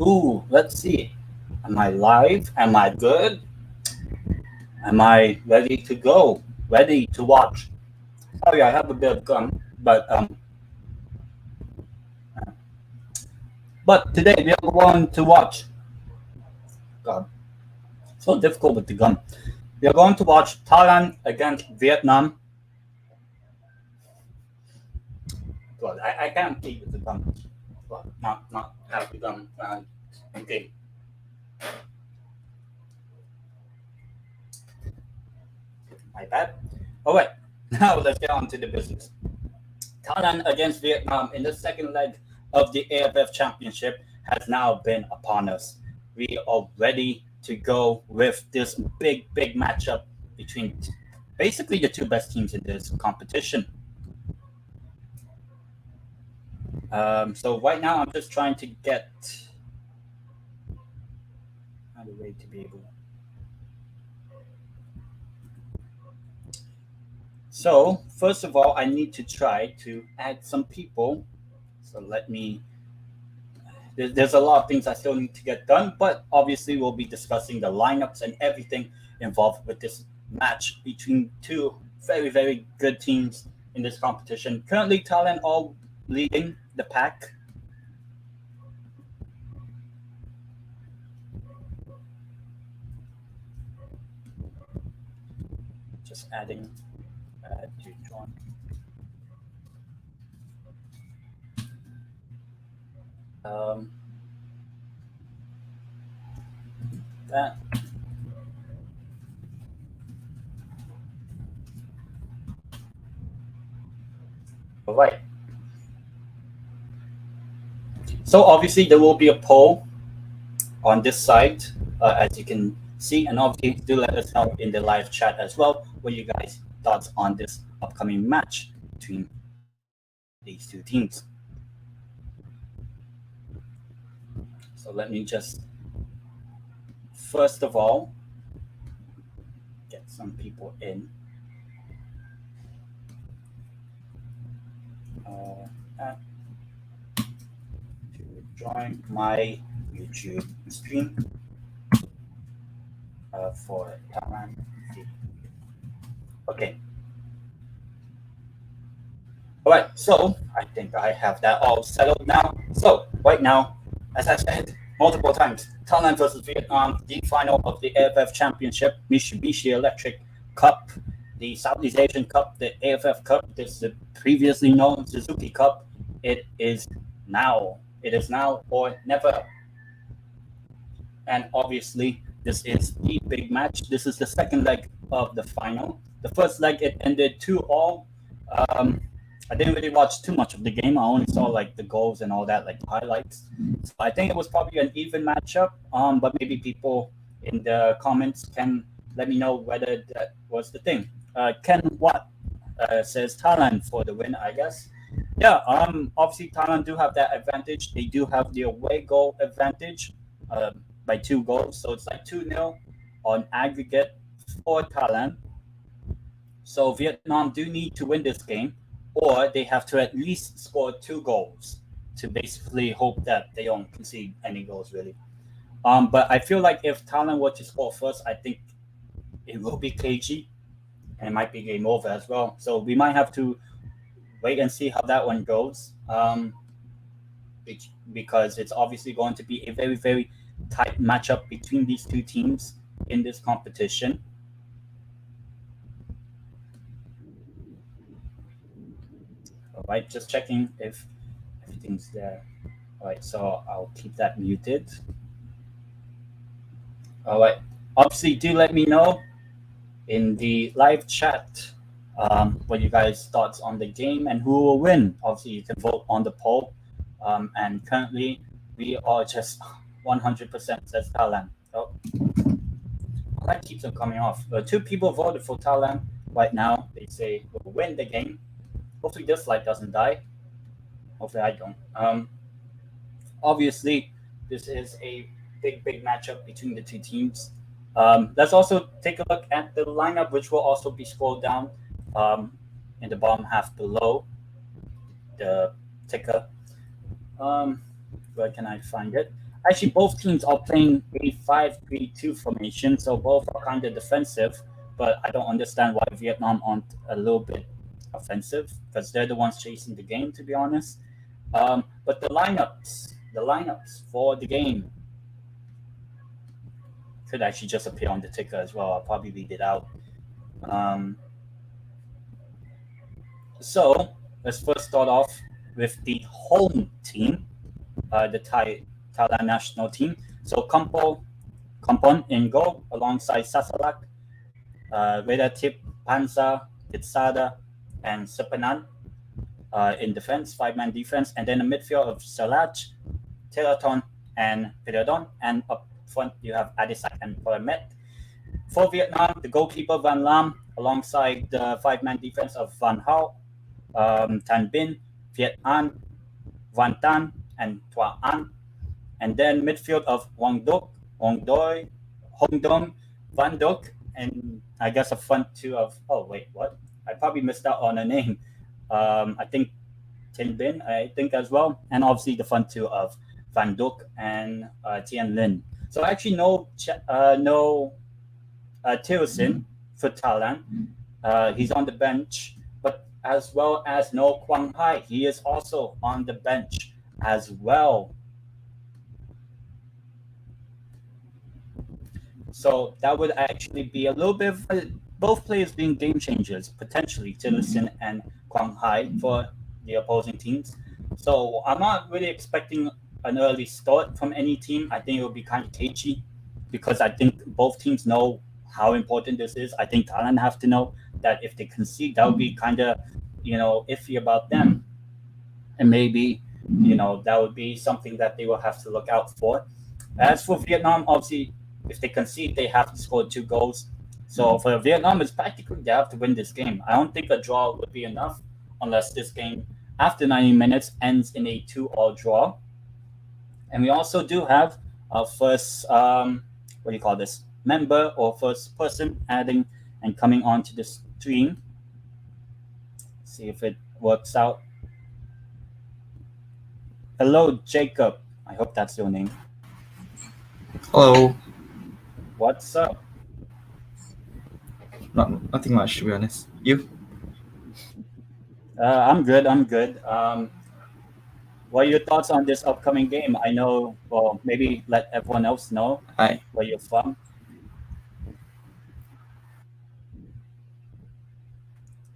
Ooh, let's see. Am I live? Am I good? Am I ready to go? Ready to watch? Sorry, I have a bit of gum, but today we are going to watch. God, so difficult with the gum. We are going to watch Thailand against Vietnam. God, I can't eat with the gum. God, not have the gum. Okay, my bad. All right, now let's get on to the business. Thailand against Vietnam in the second leg of the AFF Championship has now been upon us. We are ready to go with this big matchup between basically the two best teams in this competition. So right now, I'm just trying to get out of the way to be able. So first of all, I need to try to add some people. So let me there's a lot of things I still need to get done, but obviously we'll be discussing the lineups and everything involved with this match between two very good teams in this competition. Currently, Thailand all leading the pack. Just adding to join. Um, that. All right. So obviously there will be a poll on this side, as you can see, and obviously do let us know in the live chat as well what you guys thoughts on this upcoming match between these two teams. So let me just first of all get some people in. To join my YouTube stream for Thailand. Okay. All right. So I think I have that all settled now. So right now, as I said multiple times, Thailand versus Vietnam, the final of the AFF Championship, Mitsubishi Electric Cup, the Southeast Asian Cup, the AFF Cup. This is the previously known Suzuki Cup. It is now. It is now or never. And obviously, this is the big match. This is the second leg of the final. The first leg it ended 2-all. I didn't really watch too much of the game. I only saw like the goals and all that, like the highlights. So I think it was probably an even matchup. But maybe people in the comments can let me know whether that was the thing. Ken Watt says Thailand for the win, I guess. Yeah. Obviously Thailand do have that advantage. They do have the away goal advantage. By 2 goals. So it's like 2-0 on aggregate for Thailand. So Vietnam do need to win this game, or they have to at least score 2 goals to basically hope that they don't concede any goals, really. But I feel like if Thailand were to score first, I think it will be cagey and it might be game over as well. So we might have to wait and see how that one goes. Because it's obviously going to be a very tight matchup between these two teams in this competition. All right, just checking if everything's there. All right, so I'll keep that muted. All right, obviously, do let me know in the live chat what you guys' thoughts on the game and who will win. Obviously, you can vote on the poll. And currently, we are just 100% says Thailand. Oh, that keeps on coming off. 2 people voted for Thailand right now. They say we'll win the game. Hopefully, this light doesn't die. Hopefully, I don't. Obviously, this is a big matchup between the two teams. Let's also take a look at the lineup, which will also be scrolled down in the bottom half below the ticker. Where can I find it? Actually, both teams are playing a 5-3-2 formation, so both are kind of defensive. But I don't understand why Vietnam aren't a little bit offensive because they're the ones chasing the game, to be honest. But the lineups for the game could actually just appear on the ticker as well. I'll probably read it out. Um, so let's first start off with the home team, the Thailand national team. So Kampon in goal alongside Sasalak, Vedatip, Panza, Titsada, and Sepanan in defense, five-man defense, and then a midfield of Salaj, Teraton, and Piradon, and up front you have Adisak and Poramet. For Vietnam, the goalkeeper Van Lam alongside the five-man defense of Van Hao, Tan Bin, Viet An, Van Tan, and Tua An. And then midfield of Wang Dok, Wang Doi, Hong Dong, Van Dok, and I guess a front two of, oh, wait, what? I probably missed out on a name. I think Tin Bin, I think as well. And obviously the front two of Van Dok and Tien Lin. So actually no Tilson for Thailand. He's on the bench, but as well as no Quang Hai. He is also on the bench as well. So that would actually be a little bit of both players being game changers, potentially Tillerson and Quang Hai for the opposing teams. So I'm not really expecting an early start from any team. I think it will be kind of cagey because I think both teams know how important this is. I think Thailand have to know that if they concede, that would be kind of, iffy about them. And maybe, that would be something that they will have to look out for. As for Vietnam, obviously, if they concede, they have to score 2 goals. So for Vietnam, it's practically they have to win this game. I don't think a draw would be enough unless this game, after 90 minutes, ends in a 2-all draw. And we also do have our first, member or first person adding and coming onto the stream. See if it works out. Hello, Jacob. I hope that's your name. Hello. What's up? Nothing much, to be honest. You? I'm good. What are your thoughts on this upcoming game? I know, well, maybe let everyone else know Hi. where you're from.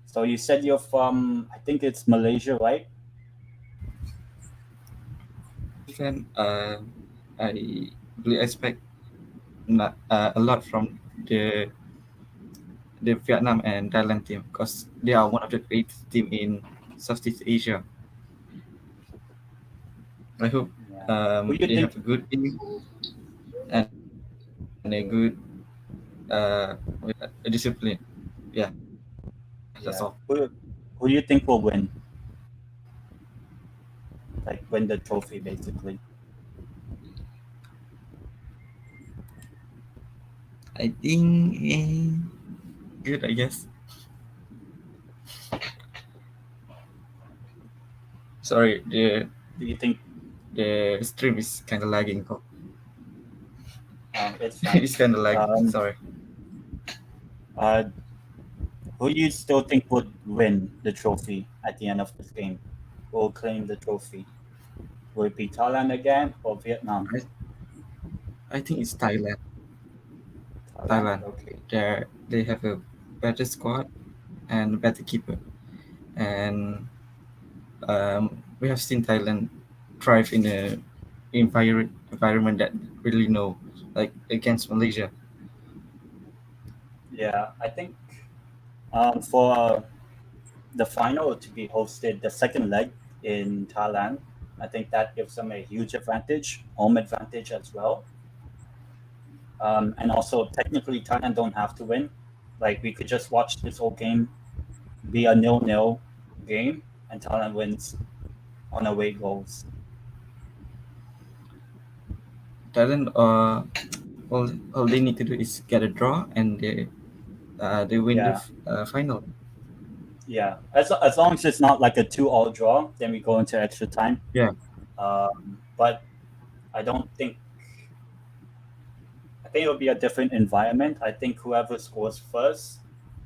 So you said you're from, I think it's Malaysia, right? Fan, I really expect a lot from the Vietnam and Thailand team because they are one of the greatest team in Southeast Asia. I hope Who do you they think? have a good team and a good discipline. Yeah, that's Yeah. all. Who do you think will win? Like win the trophy, basically. I think good, I guess. Sorry, Do you think the stream is kind of lagging. it's fine? It's kind of lagging. Um, Sorry. uh, who do you still think would win the trophy at the end of this game? Who will claim the trophy? Will it be Thailand again or Vietnam? I think it's Thailand. Thailand. Thailand. Okay. They have a better squad and better keeper, and we have seen Thailand thrive in a environment that really know, like against Malaysia. Yeah, I think for the final to be hosted, the second leg in Thailand, I think that gives them a huge advantage, home advantage as well. And also, technically, Thailand don't have to win. Like we could just watch this whole game be a 0-0 game, and Thailand wins on away goals. Thailand, all they need to do is get a draw, and they win the Yeah, final. yeah. As long as it's not like a 2-all draw, then we go into extra time. Yeah, But I don't think I think it'll be a different environment. I think whoever scores first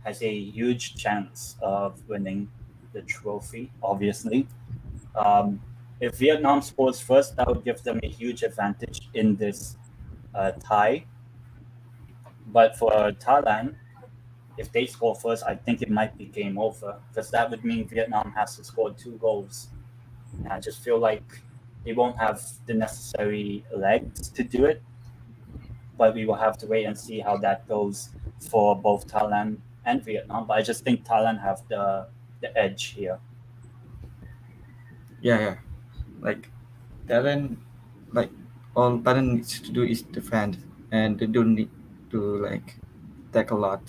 has a huge chance of winning the trophy. Obviously, um, if Vietnam scores first, that would give them a huge advantage in this tie. But for Thailand, if they score first, I think it might be game over because that would mean Vietnam has to score 2 goals. And I just feel like they won't have the necessary legs to do it. But we will have to wait and see how that goes for both Thailand and Vietnam. But I just think Thailand have the edge here. Yeah, yeah. Like Thailand, like all Thailand needs to do is defend, and they don't need to like attack a lot.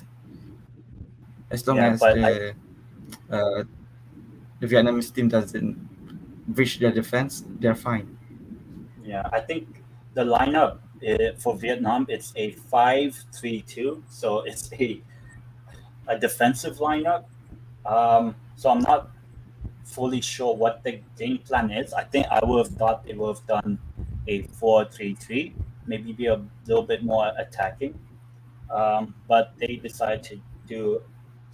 As long as Yeah, but uh, the Vietnamese team doesn't breach their defense, they're fine. I think the lineup for Vietnam it's a 5-3-2, so it's a defensive lineup. So I'm not fully sure what the game plan is. I think I would have thought they would have done a 4-3-3, maybe be a little bit more attacking. But they decided do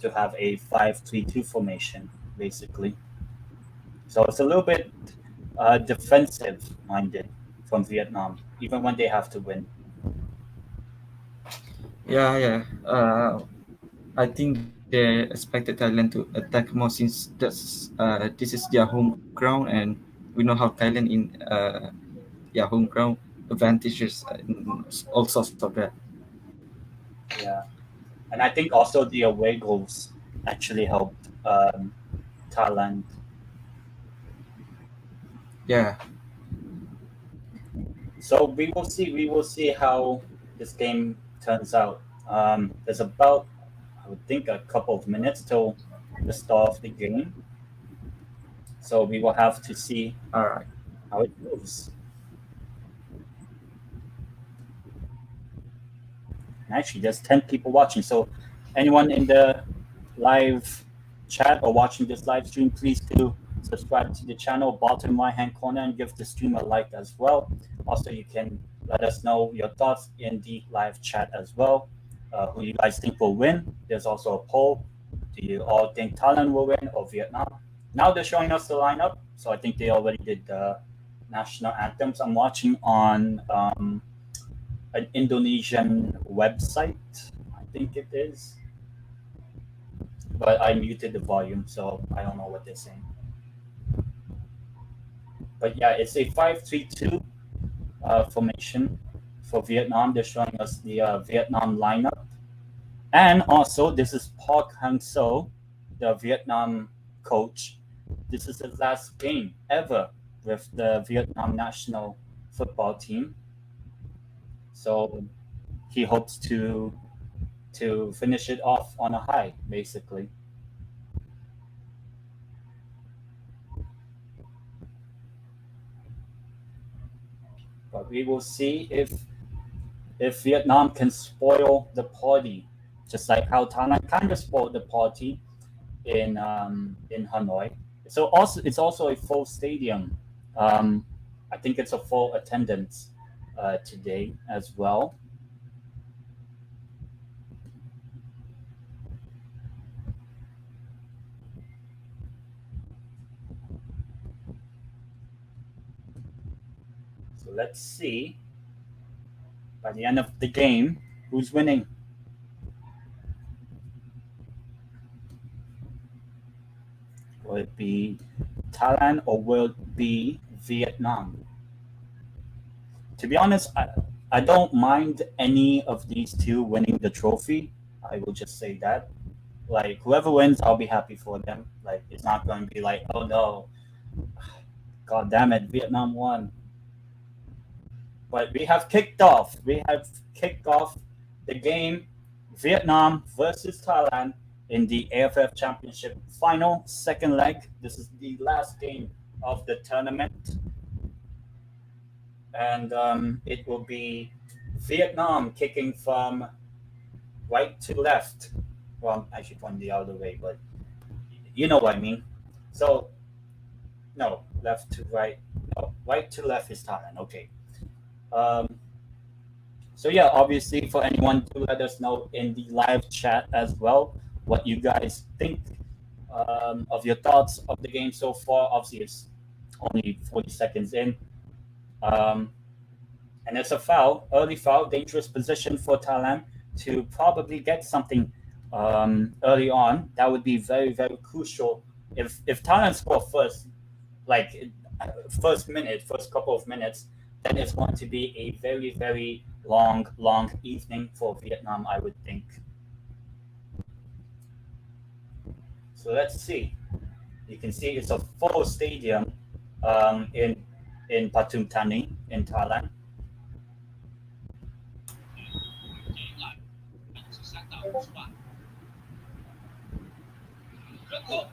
to have a 5-3-2 formation basically. So it's a little bit defensive minded from Vietnam, even when they have to win. Yeah, yeah. I think they expected Thailand to attack more since this is their home ground, and we know how Thailand in yeah, home ground advantages and all sorts of that. Yeah, and I think also the away goals actually helped Thailand. Yeah, So we will see. We will see how this game turns out. There's about, I would think, a couple of minutes till the start of the game. So we will have to see all right. how it goes. And actually, there's 10 people watching. So anyone in the live chat or watching this live stream, please do subscribe to the channel, bottom right hand corner, and give the stream a like as well. Also, you can let us know your thoughts in the live chat as well. Who you guys think will win? There's also a poll. Do you all think Thailand will win or Vietnam? Now they're showing us the lineup, so I think they already did the national anthems. I'm watching on an Indonesian website, I think it is, but I muted the volume, so I don't know what they're saying. But yeah, it's a 5-3-2 formation for Vietnam. They're showing us the Vietnam lineup. And also, this is Park Hang-seo, the Vietnam coach. This is his last game ever with the Vietnam national football team. So he hopes to finish it off on a high, basically. But we will see if Vietnam can spoil the party, just like how Thailand kind of spoiled the party in Hanoi. So also it's also a full stadium. Um, I think it's a full attendance today as well. So let's see by the end of the game who's winning. Will it be Thailand or will it be Vietnam? To be honest, I don't mind any of these two winning the trophy. I will just say that. Like whoever wins, I'll be happy for them. Like it's not going to be like, oh no, god damn it, Vietnam won. But we have kicked off. We have kicked off the game, Vietnam versus Thailand in the AFF Championship final, second leg. This is the last game of the tournament, and it will be Vietnam kicking from right to left. Well, I'm actually pointing the other way, but you know what I mean. So, no, left to right. No, right to left is Thailand. Okay. Um, so yeah, obviously for anyone to let us know in the live chat as well what you guys think of your thoughts of the game so far. Obviously, it's only 40 seconds in. Um, and it's a foul, early foul, dangerous position for Thailand to probably get something early on. That would be very, very crucial. If Thailand score first, like first minute, first couple of minutes, then it's going to be a very, very long, long evening for Vietnam, I would think. So let's see. You can see it's a full stadium in Pathum Thani in Thailand.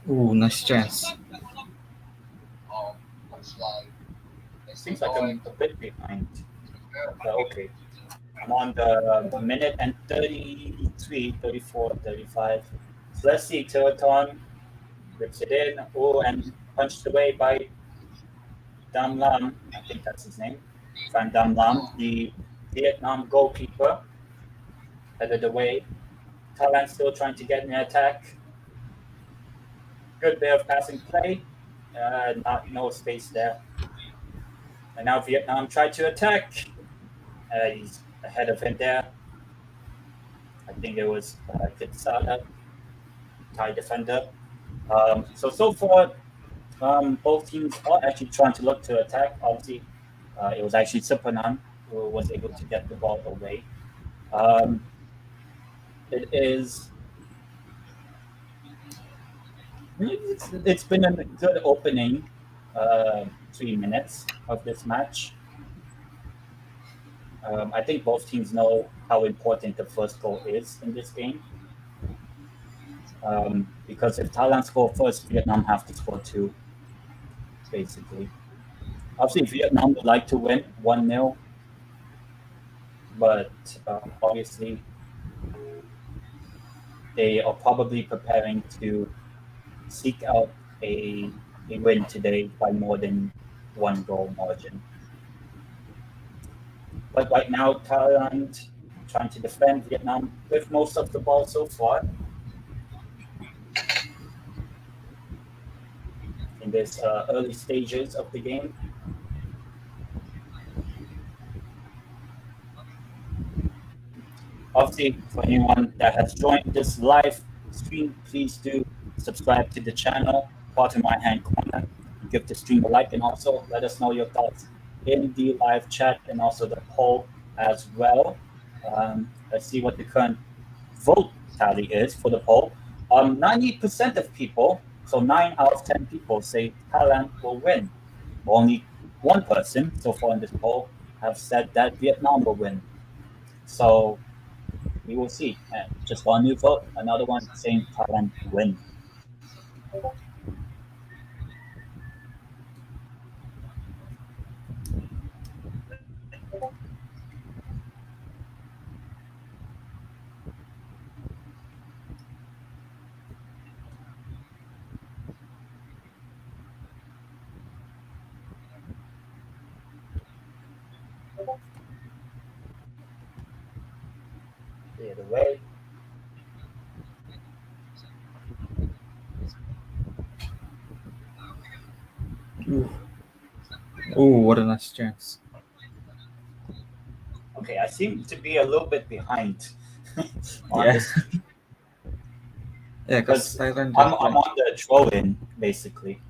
Ooh, nice chance. Seems like I'm a bit behind. But okay. I'm on the minute and 33, 34, 35. So let's see. Tewaton rips it in. Oh, and punched away by Dam Lam. I think that's his name. Van Dam Lam, the Vietnam goalkeeper, headed away. Thailand still trying to get an attack. Good bit of passing play. Not no space there. And now Vietnam tried to attack. He's ahead of him there. I think it was Kitsala, Thai defender. So far, both teams are actually trying to look to attack. Obviously, it was actually Sipanan who was able to get the ball away. Um, it is. It's been a good opening 3 minutes of this match. I think both teams know how important the first goal is in this game. Because if Thailand score first, Vietnam have to score two, basically. Obviously, Vietnam would like to win 1-0, but obviously they are probably preparing to seek out a win today by more than one goal margin. But right now, Thailand trying to defend Vietnam with most of the ball so far in this early stages of the game. Obviously, for anyone that has joined this live stream, please do subscribe to the channel, bottom right hand corner, give the stream a like, and also let us know your thoughts in the live chat and also the poll as well. Let's see what the current vote tally is for the poll. 90% of people, so 9 out of 10 people, say Thailand will win. Only one person so far in this poll have said that Vietnam will win. So we will see. Just one new vote, another one saying Thailand win. Either way, Ooh, what a nice chance. okay, I seem to be a little bit behind on Yeah, this yeah, because because Thailand I'm just on the throw in basically.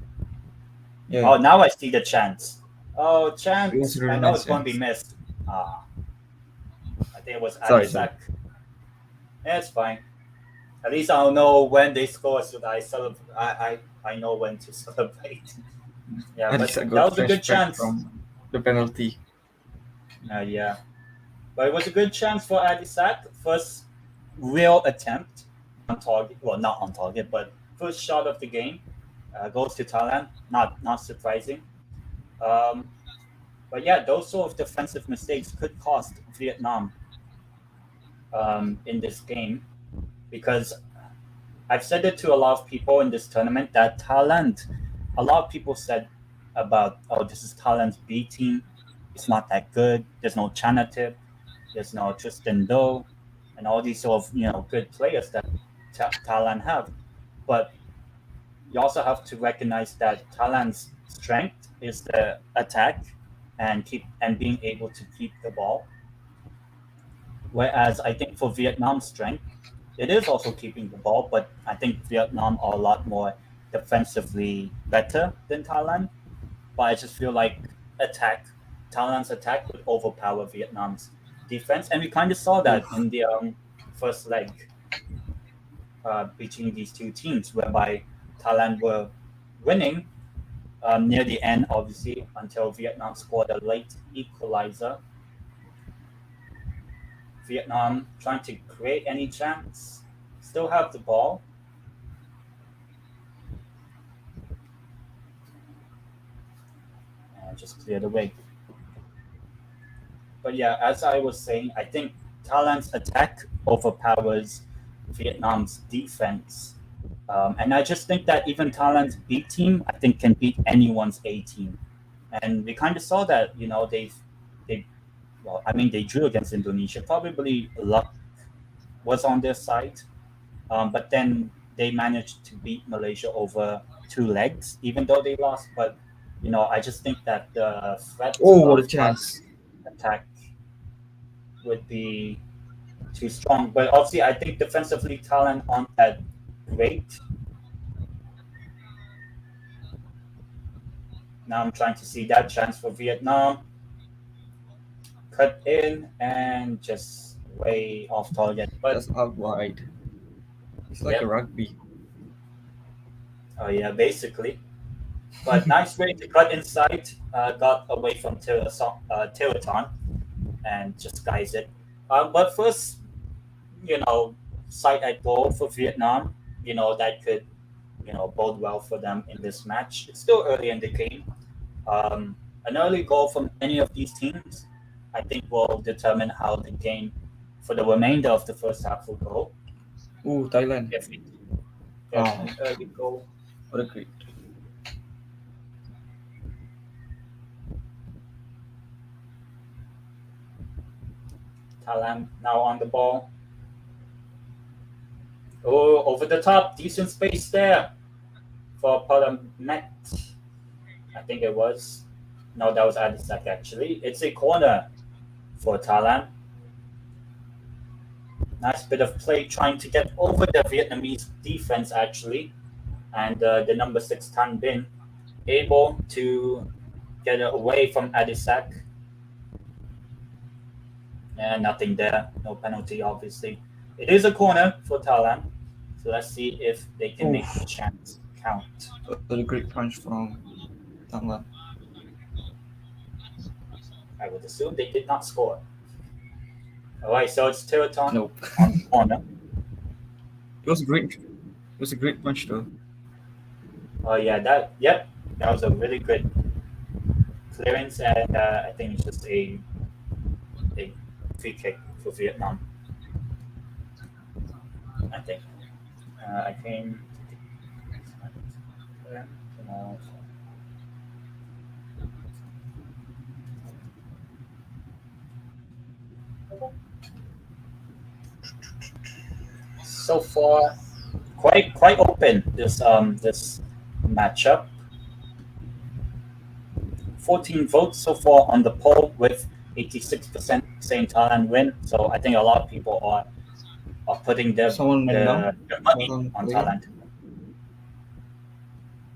yeah, Oh, now I see the chance. Oh, it was chance! a really I know nice it's going to be chance. missed. Ah, I think it was Sorry. Adisak. Yeah, it's fine. At least I'll know when they score, so that I celebrate. I know when to celebrate. Yeah, but Alisa that got was a good flashback chance. from the penalty. Yeah, but it was a good chance for Adisak. First real attempt on target. Well, not on target, but first shot of the game goes to Thailand. Not surprising. Um, but yeah, those sort of defensive mistakes could cost Vietnam in this game because I've said it to a lot of people in this tournament that Thailand. A lot of people said about, oh, this is Thailand's B team. it's not that good. There's no Chanatip, there's no Tristan Doe, and all these sort of good players that Thailand have. But you also have to recognize that Thailand's strength is the attack and being able to keep the ball. Whereas I think for Vietnam's strength, it is also keeping the ball, but I think Vietnam are a lot more defensively better than Thailand. But I just feel like attack, Thailand's attack would overpower Vietnam's defense, and we kind of saw that Oof. in the first leg between these two teams, whereby Thailand were winning near the end, obviously, until Vietnam scored a late equalizer. Vietnam trying to create any chance, still have the ball. And just clear the way. But yeah, as I was saying, I think Thailand's attack overpowers Vietnam's defense. And I just think that even Thailand's B team, I think, can beat anyone's A team. And we kind of saw that, they, well, I mean, they drew against Indonesia. Probably luck was on their side. But then they managed to beat Malaysia over two legs, even though they lost. But, I just think that the threat Oh, what a of chance! attack would be too strong. But obviously, I think defensively, Thailand aren't that great. Now I'm trying to see that chance for Vietnam. Cut in and just way off target. But Just out wide. It's like a yep, rugby. oh yeah, basically. But nice way to cut inside. Got away from Tiraton and just guys it. But first, you know, sight at goal for Vietnam. That could bode well for them in this match. It's still early in the game. An early goal from any of these teams, I think, will determine how the game for the remainder of the first half will go. Oh, Thailand. If we get Oh, an early goal, what a great. Thailand now on the ball. Oh, over the top, decent space there for Palamet. I think it was. No, that was Adisak actually. It's a corner for Thailand. Nice bit of play trying to get over the Vietnamese defense actually, and the number six Tan Bin able to get it away from Adisak. And nothing there, no penalty obviously. It is a corner for Thailand, so let's see if they can make the Oof. chance count. What a great punch from Thailand. I would assume they did not score. All right, so it's Tiraton Nope. on the corner. It was great. It was a great punch though. Oh yeah, that was a really good clearance, and I think it's just a free kick for Vietnam. I think. I came. So far, quite open this matchup. 14 votes so far on the poll, with 86% saying Thailand win. So I think a lot of people are putting Someone went down. their money Thailand on player. Thailand.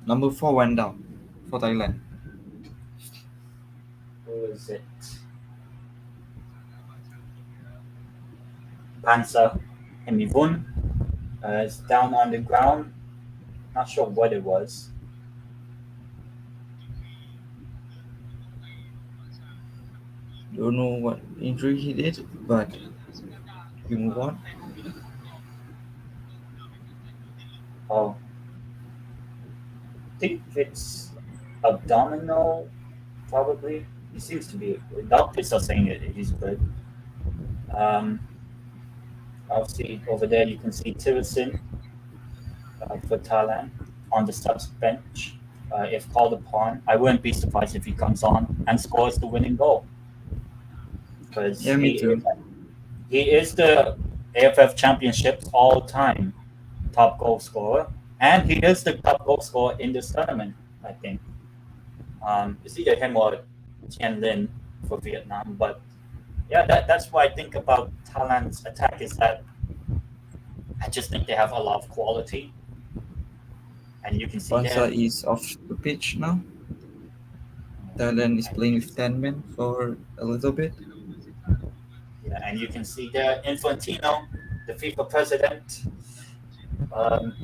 Number 4 went down for Thailand. Who is it? Pansa Hemivun is down on the ground. Not sure what it was. Don't know what injury he did, but we move on. Oh, I think it's abdominal, probably. He seems to be. Doctors are saying he's good. Um, Obviously, over there you can see Tirasin for Thailand on the subs bench. if called upon. I wouldn't be surprised if he comes on and scores the winning goal because Yeah, me too. he is the AFF Championships all-time top goal scorer, and he is the top goal scorer in this tournament. I think it's either him or Tian Lin for Vietnam. But yeah, that's what I think about Thailand's attack is that I just think they have a lot of quality, and you can see Kwanzaa them. is off the pitch now. Thailand is And you playing can with 10 men for a little bit. Yeah, and you can see there Infantino, the FIFA president.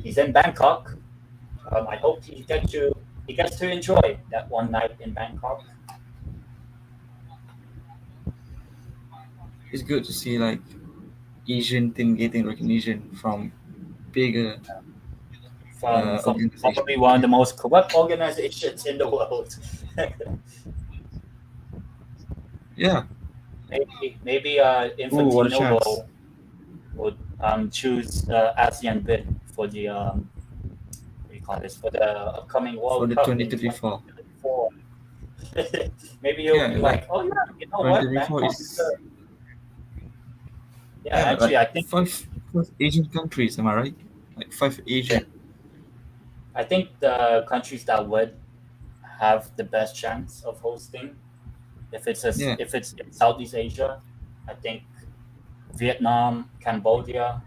He's in Bangkok. I hope he gets to enjoy that one night in Bangkok. It's good to see like Asian team getting recognition from bigger From organization. probably one of the most corrupt organizations in the world. Yeah. Maybe Ooh, what a Infantino chance. will choose ASEAN bid for the what do you call this, for the upcoming For World the Cup in 2024. 2024. Maybe he'll Yeah, be like like, oh yeah, you know what, 2024 Bangkok is is yeah. yeah Actually, like five Asian countries. Am I right? Like five yeah, Asian. I think the countries that would have the best chance of hosting, Yeah, if it's in Southeast Asia, I think Vietnam, Cambodia,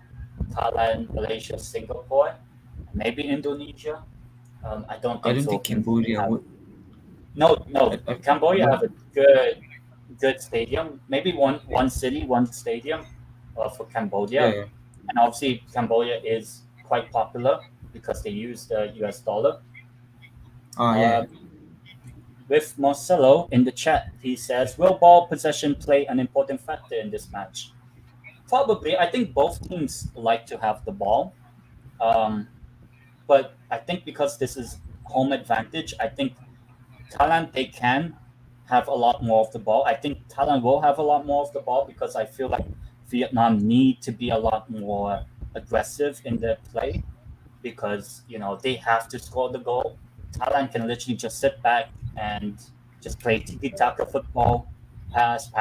Thailand, Malaysia, Singapore, maybe Indonesia. I don't I think don't think Philippines really Cambodia have. would. No, Cambodia But have a good stadium. Maybe one city, one stadium for yeah, Cambodia, yeah. and obviously Cambodia is quite popular because they use the U.S. dollar. Ah, yeah, Uh, with Marcelo in the chat, he says, "Will ball possession play an important factor in this match?" Probably. I think both teams like to have the ball, um, but I think because this is home advantage, I think Thailand they can have a lot more of the ball. I think Thailand will have a lot more of the ball because I feel like Vietnam need to be a lot more aggressive in their play because they have to score the goal. Thailand can literally just sit back and just play tiki taka football, pass,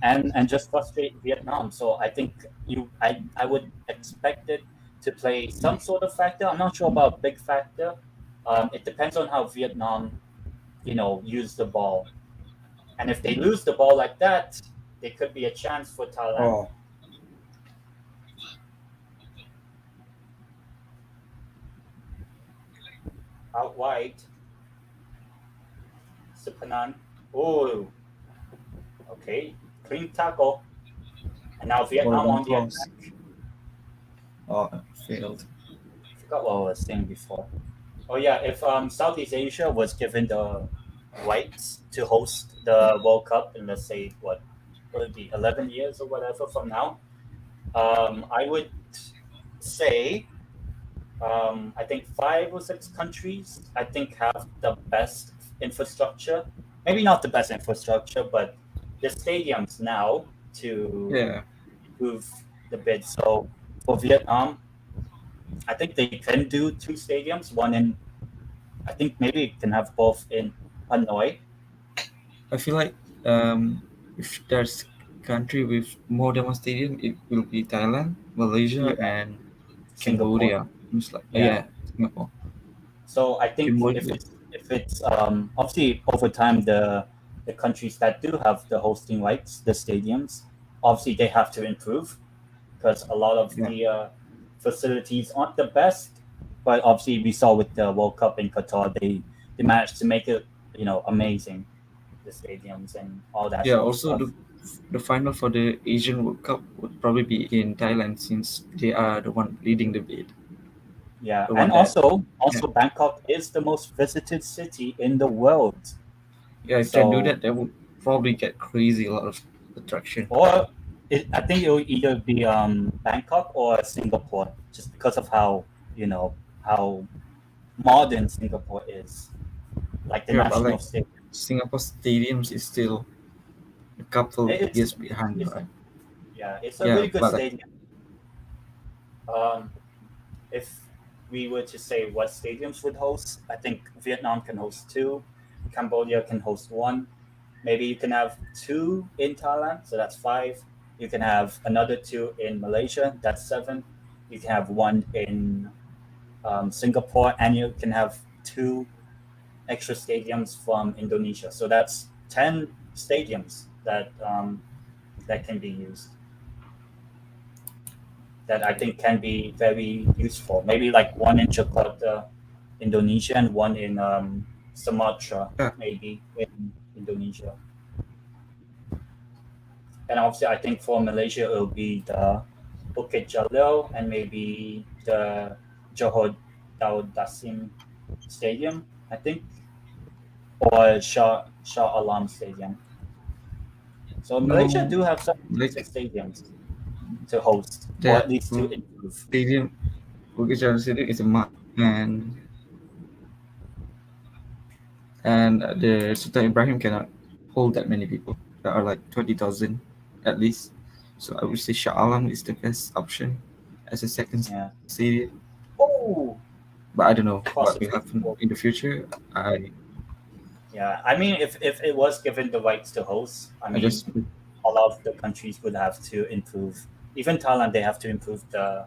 and just frustrate Vietnam. So I think I would expect it to play some sort of factor. I'm not sure about big factor. It depends on how Vietnam use the ball. And if they lose the ball like that, there could be a chance for Thailand. oh, Out wide, Supanan. Oh, okay. Clean tackle. And now what a Vietnam long on the cross. attack. Oh, failed. I forgot what I was saying before. Oh yeah, if Southeast Asia was given the rights to host the World Cup in, let's say, what would it be, 11 years or whatever from now, I would say I think 5 or 6 countries I think have the best infrastructure. Maybe not the best infrastructure, but the stadiums now to Yeah, improve the bid. So for Vietnam, I think they can do 2 stadiums. One in, I think maybe it can have both in Hanoi, I feel like if there's country with more than one stadium, it will be Thailand, Malaysia, yeah, and Singapore. Cambodia. Most like Yeah. yeah, Singapore. So I think Cambodia. if it's obviously over time the countries that do have the hosting rights, the stadiums, obviously they have to improve because a lot of Yeah, the facilities aren't the best. But obviously we saw with the World Cup in Qatar, they managed to make it amazing, the stadiums and all that yeah. sort of Also, stuff. the final for the Asian World Cup would probably be in Thailand since they are the one leading the bid. Yeah, The and one that yeah, also Bangkok is the most visited city in the world. yeah. If they do So that, they would probably get crazy a lot of attraction. or I think it will either be Bangkok or Singapore, just because of how modern Singapore is, like the Yeah, but national like stadium. Singapore stadiums is still a couple It's years behind, it's right? yeah, it's a Yeah, really good but like stadium. Um, if we were to say what stadiums would host, I think Vietnam can host two, Cambodia can host one. Maybe you can have two in Thailand, so that's five. You can have another two in Malaysia, that's seven. You can have one in Singapore, and you can have two extra stadiums from Indonesia. So that's 10 stadiums that can be used. That I think can be very useful. Maybe like one in Jakarta, Indonesia, and one in Sumatra, Yeah. maybe in Indonesia. And obviously, I think for Malaysia, it will be the Bukit Jalil and maybe the Johor Darul Dasim Stadium, I think, or Shah Alam Stadium. So Malaysia No, do have some decent like stadiums to host, or that at least to improve. stadium, Bukit Stadium is a must, and the Sultan Ibrahim cannot hold that many people. There are like 20,000 at least. So I would say Shah Alam is the best option as a second Yeah. stadium. Oh, But I don't know what will possibly. happen in the future. Yeah. I mean, if it was given the rights to host, I I mean, just a lot of the countries would have to improve. Even Thailand, they have to improve the yeah,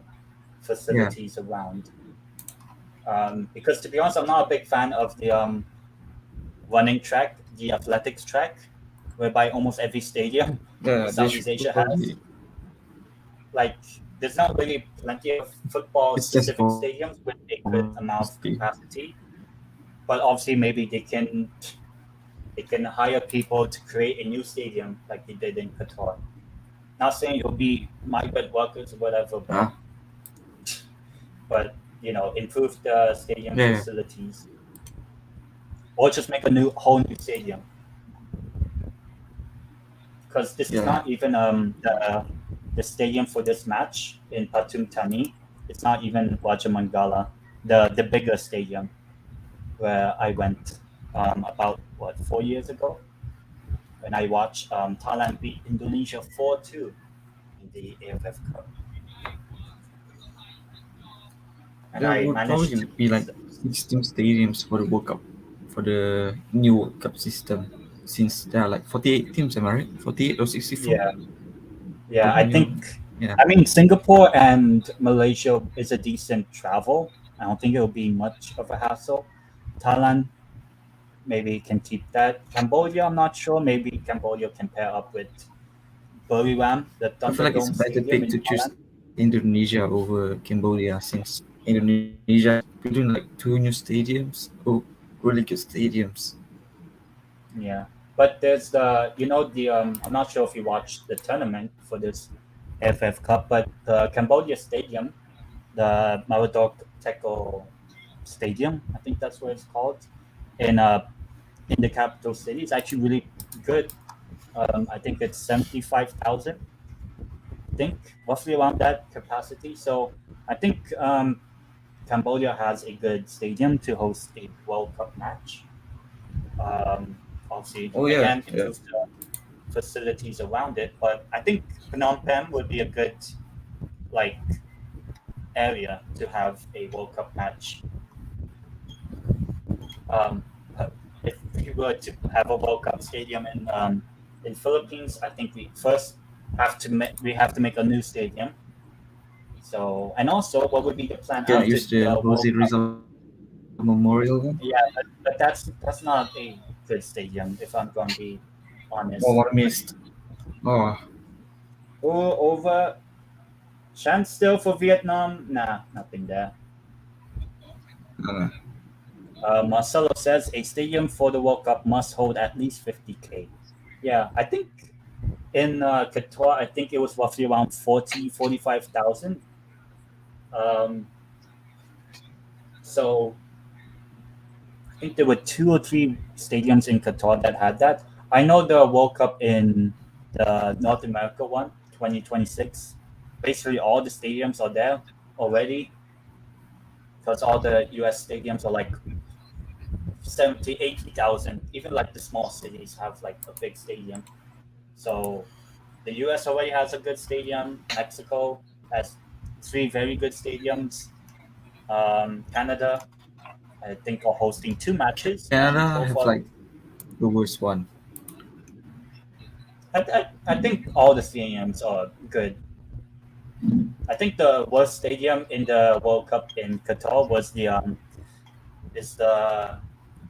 facilities around. Because to be honest, I'm not a big fan of the running track, the athletics track, whereby almost every stadium in they Southeast should Asia has. probably, Like, there's not really plenty of football it's just specific for stadiums with a good speed. amount of capacity, but obviously maybe they can hire people to create a new stadium like they did in Qatar. Not saying it'll be migrant workers or whatever, Ah, but improve the stadium yeah, facilities or just make a new whole new stadium, because this is yeah. not even the stadium for this match in Patum Thani. It's not even Wajamangala, the bigger stadium where I went about what 4 years ago when I watched Thailand beat Indonesia 4-2 in the AFF Cup, and There I would managed probably to. be like 16 stadiums for the World Cup, for the new World Cup system, since there are like 48 teams, am I right? 48 or 64 Yeah, for yeah. the I new. think. Yeah, I mean, Singapore and Malaysia is a decent travel. I don't think it'll be much of a hassle. Thailand maybe can keep that. Cambodia, I'm not sure. Maybe Cambodia can pair up with Buriram, the I feel like it's Thunderdome a better Stadium pick in to choose Thailand. Indonesia over Cambodia, since Indonesia is building like two new stadiums. Oh, really good stadiums. Yeah, but there's the I'm not sure if you watched the tournament for this FF Cup, but the Cambodia Stadium, the Maradok Teko Stadium, I think that's what it's called, in in the capital city. It's actually really good. I think it's 75,000. I think roughly around that capacity. So I think Cambodia has a good stadium to host a World Cup match. Um, Obviously, Oh yeah, again, yeah. improve the facilities around it. But I think Phnom Penh would be a good like area to have a World Cup match. Um, if we were to have a World Cup stadium in Philippines, I think we have to make a new stadium. So, and also, what would be the plan Can after use the the Jose World Cup? Rizal Memorial one. Yeah, but that's not a good stadium, if I'm going to be Oh, honest. what I missed. Oh, Over chance still for Vietnam? Nah, nothing there. uh, Marcelo says a stadium for the World Cup must hold at least 50K. Yeah, I think in Qatar, I think it was roughly around 45,000. Um, so I think there were two or three stadiums in Qatar that had that. I know the World Cup in the North America one, 2026. Basically, all the stadiums are there already because all the US stadiums are like 70, 80,000. Even like the small cities have like a big stadium. So the US already has a good stadium. Mexico has three very good stadiums. Canada, I think, are hosting 2 matches, and Canada so have far, like the worst one. I think all the stadiums are good. I think the worst stadium in the World Cup in Qatar was the is the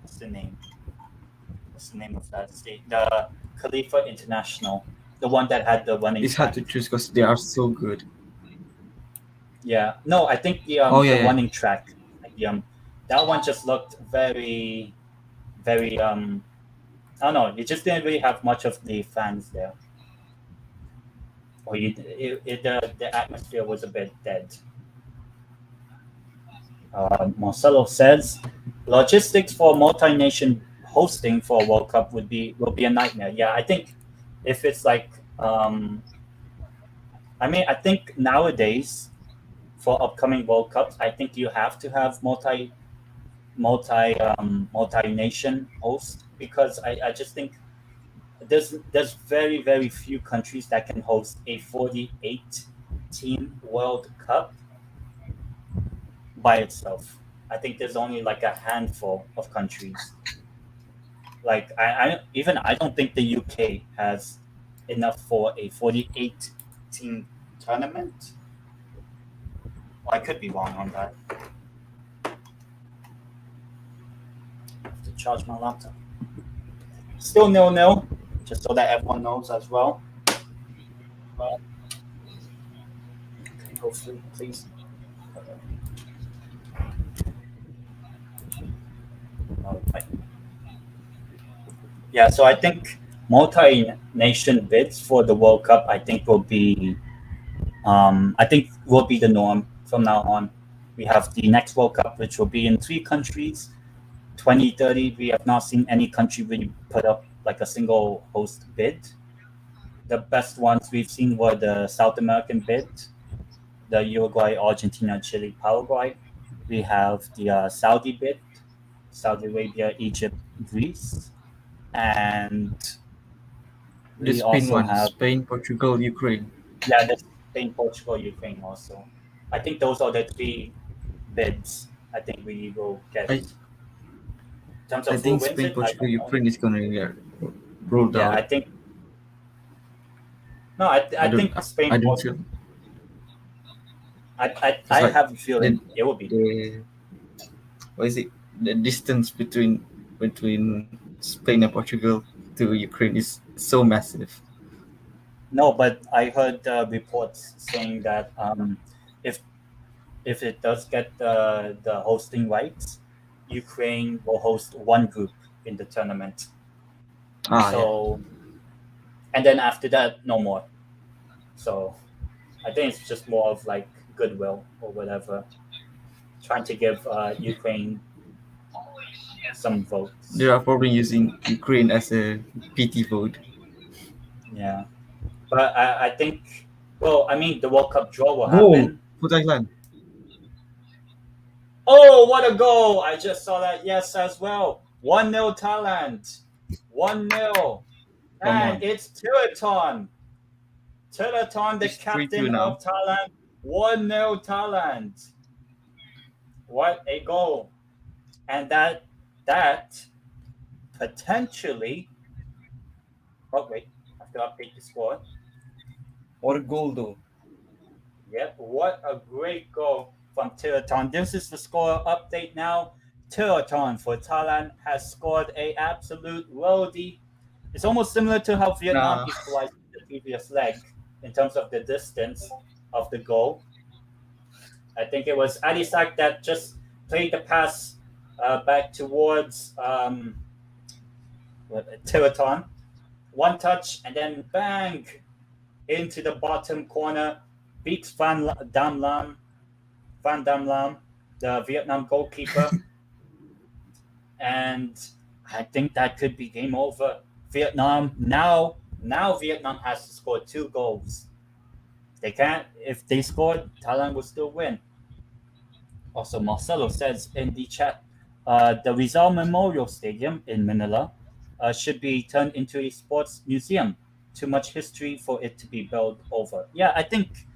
what's the name? What's the name of that state? The Khalifa International, the one that had the running It's hard to track. choose because they are so good. Yeah, no, I think Oh yeah, the yeah. running track, the, that one just looked very I don't know. You just didn't really have much of the fans there, or the atmosphere was a bit dead. Marcelo says, logistics for multi-nation hosting for a World Cup will be a nightmare. Yeah, I think if it's like, I mean, I think nowadays for upcoming World Cups, I think you have to have multi nation host because I just think there's very few countries that can host a 48 team World Cup by itself. I think there's only like a handful of countries. Like I don't think the UK has enough for a 48 team tournament. Well, I could be wrong on that. I have to charge my laptop. Still 0-0, just so that everyone knows as well. But okay, hopefully, please. Right. Yeah, so I think multi-nation bids for the World Cup, I think will be the norm from now on. We have the next World Cup, which will be in 3 countries. 2030, we have not seen any country really put up like a single host bid. The best ones we've seen were the South American bid, the Uruguay, Argentina, Chile, Paraguay. We have the Saudi bid, Saudi Arabia, Egypt, Greece, and The we Spain also one, have Spain, Portugal, Ukraine. the Spain, Portugal, Ukraine also. I think those are the 3 bids. I think we will get. I In terms I of who think wins Spain, it, I Portugal, don't know. Ukraine is gonna get rolled Yeah, out. I think no, I I don't think Spain, I don't feel I because like have a feeling the it will be. the what is it, the distance between Spain and Portugal to Ukraine is so massive. No, but I heard reports saying that if if it does get the hosting rights, Ukraine will host one group in the tournament. Ah yeah. So and then after that, no more. So I think it's just more of like goodwill or whatever, trying to give Ukraine some They votes. are probably using Ukraine as a PT vote. Yeah, but I think. Well, I mean, the World Cup draw will Goal happen. for Thailand. Oh, what a goal! I just saw that. Yes, as well. 1-0 Thailand. 1-0. Come And on. it's Tiraton. Tiraton, the It's 3-2 captain now. of Thailand. 1-0 Thailand. What a goal. And that potentially. Oh, wait. I have to update the score. What a goal though. Yep, what a great goal from Tiraton. This is the score update now. Tiraton for Thailand has scored a absolute worldie. It's almost similar to how Vietnam Nah. equalized the previous leg in terms of the distance of the goal. I think it was Adisak that just played the pass back towards Tiraton. One touch and then bang into the bottom corner. Beats Van Dam Lam, the Vietnam goalkeeper, and I think that could be game over. Vietnam now Vietnam has to score 2 goals. They can't. If they scored, Thailand will still win. Also, Marcelo says in the chat, the Rizal Memorial Stadium in Manila should be turned into a sports museum. Too much history for it to be built over. Yeah, I think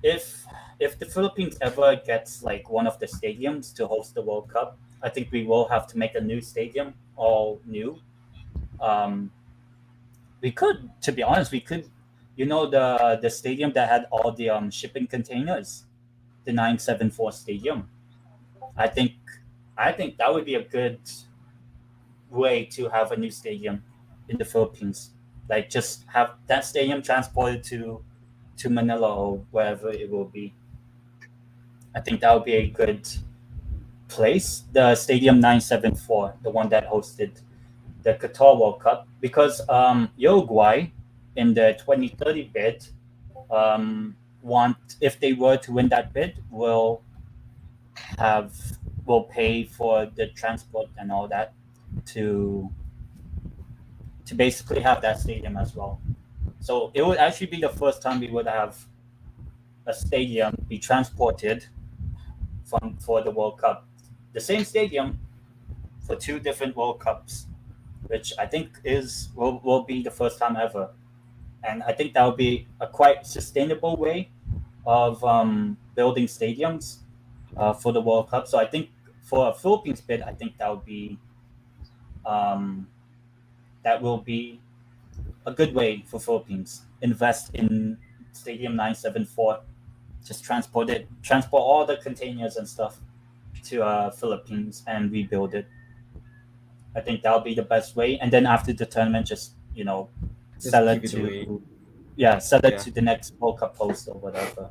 if if the Philippines ever gets like one of the stadiums to host the World Cup, I think we will have to make a new stadium, all new. Um, we could, to be honest, we could, the stadium that had all the shipping containers, the 974 stadium. I think I think that would be a good way to have a new stadium in the Philippines. Like just have that stadium transported to Manila or wherever it will be. I think that would be a good place. The Stadium 974, the one that hosted the Qatar World Cup, because Uruguay in the 2030 bid want if they were to win that bid have will pay for the transport and all that to basically have that stadium as well. So it would actually be the first time we would have a stadium be transported from for the World Cup. The same stadium for two different World Cups, which I think will be the first time ever. And I think that would be a quite sustainable way of building stadiums for the World Cup. So I think for a Philippines bid, I think um, that will be a good way for Philippines invest in Stadium 974. Just transport all the containers and stuff to Philippines and rebuild it. I think that'll be the best way. And then after the tournament, just Just sell give it it away. to sell it Yeah, to the next World Cup host or whatever.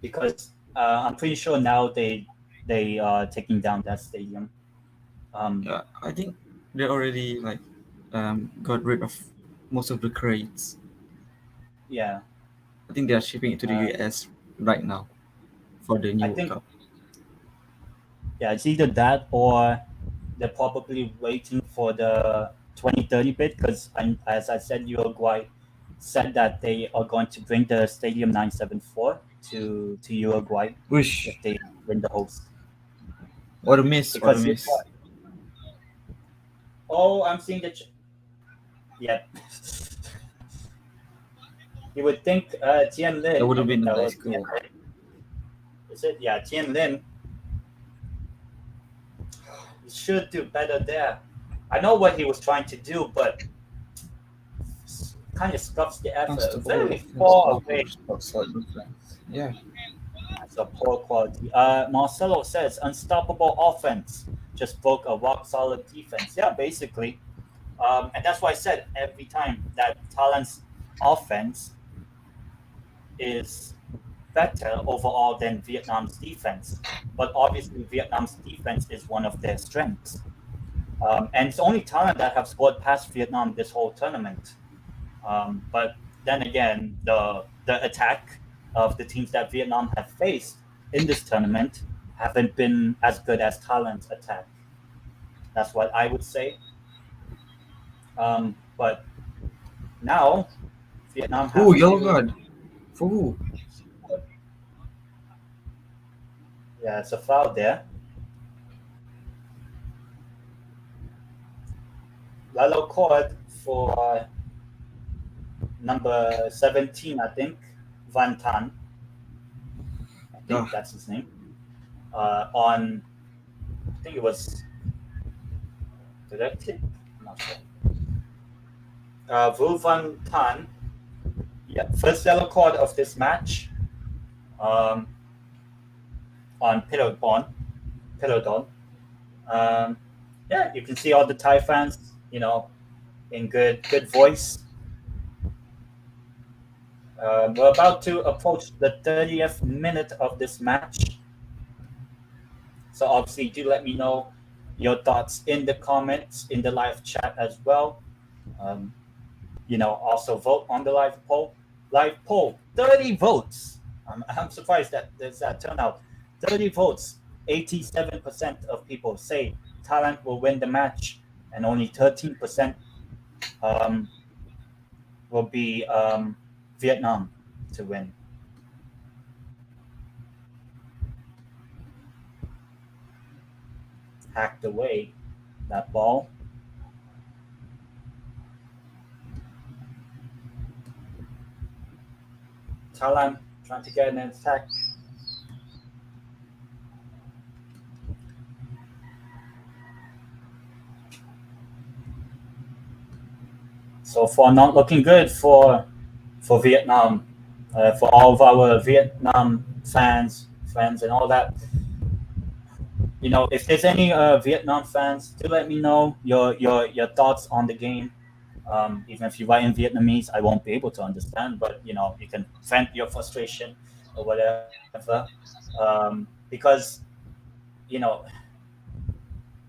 Because I'm pretty sure now they are taking down that stadium. Um, yeah. I think they already like got rid of most of the crates. yeah, I think they are shipping it to the uh, US right now for the I new World think Cup. it's either that or they're probably waiting for the 2030 bid because, as I said, Uruguay said that they are going to bring the Stadium 974 to Uruguay Wish, if they win the host. what a miss! What a Because miss! oh, I'm seeing the yeah. You would think Tian That Lin. would I have think been a that was nice Tian goal. Lin. Is it? Yeah, Tian Lin should do better there. I know what he was trying to do, but kind of scuffs the Pass effort the ball, very offense far away. offers outside the flanks. Yeah, That's a poor quality. Marcelo says unstoppable offense just broke a rock solid defense. Yeah, basically. And that's why I said every time that Thailand's offense is better overall than Vietnam's defense. But obviously, Vietnam's defense is one of their strengths. And it's only Thailand that have scored past Vietnam this whole tournament. But then again, the attack of the teams that Vietnam have faced in this tournament haven't been as good as Thailand's attack. That's what I would say. But now Vietnam oh, have yellow to, card for who? yeah, it's a foul there. Yellow card for number 17, I think, Van Tan. I think Ah, that's his name. On, I think it was directed. I'm not sure. Vu Van Tan. Yeah, first yellow card of this match. Um, on Pilodon. Um, yeah, you can see all the Thai fans, in good voice. We're about to approach the 30th minute of this match. So obviously, do let me know your thoughts in the comments in the live chat as well. Um, also vote on the live poll. Live poll, 30 votes. I'm surprised that there's that turnout. 30 votes, 87% of people say Thailand will win the match, and only 13% um, will be Vietnam to win. Hacked away that ball. Thailand trying to get an attack. So far, not looking good for Vietnam. For all of our Vietnam fans, friends, and all that. If there's any Vietnam fans, do let me know your thoughts on the game. Even if you write in Vietnamese, I won't be able to understand, but you can vent your frustration or whatever. Because you know,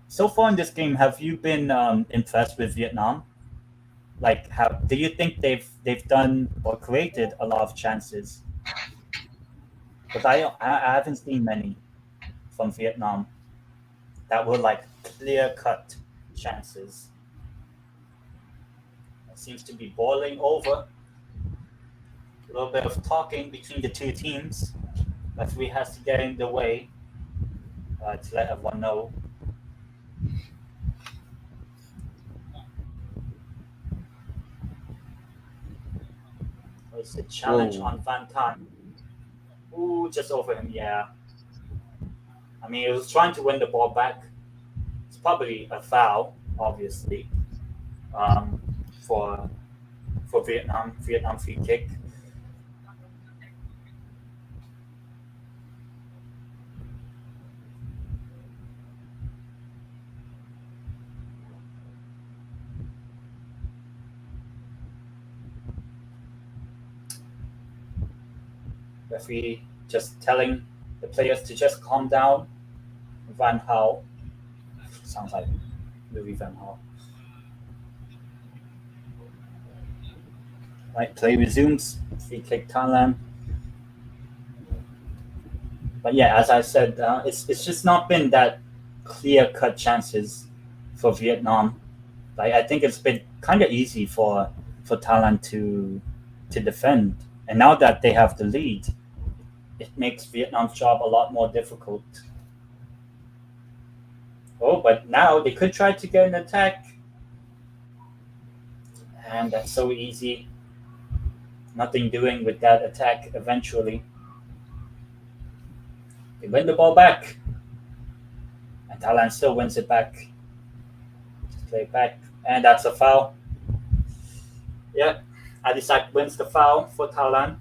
so far in this game, have you been impressed with Vietnam? Like, how do you think they've done or created a lot of chances? Because I haven't seen many from Vietnam that were like clear cut chances. It seems to be boiling over. A little bit of talking between the two teams. Referee has to get in the way to let everyone know. It's a challenge Whoa. on Van Tan. Ooh, just over him. Yeah. I mean, he was trying to win the ball back. It's probably a foul, obviously, um, for for Vietnam. Vietnam free kick. Referee just telling the players to just calm down. Van Hal sounds like Louis Van Hal. Right, play resumes. Free kick Thailand. But yeah, as I said, it's just not been that clear cut chances for Vietnam. Like I think it's been kind of easy for Thailand to defend, and now that they have the lead, it makes Vietnam's job a lot more difficult. Oh, but now they could try to get an attack, and that's so easy. Nothing doing with that attack. Eventually, they win the ball back, and Thailand still wins it back. Just play it back, and that's a foul. Yeah, Adisak wins the foul for Thailand.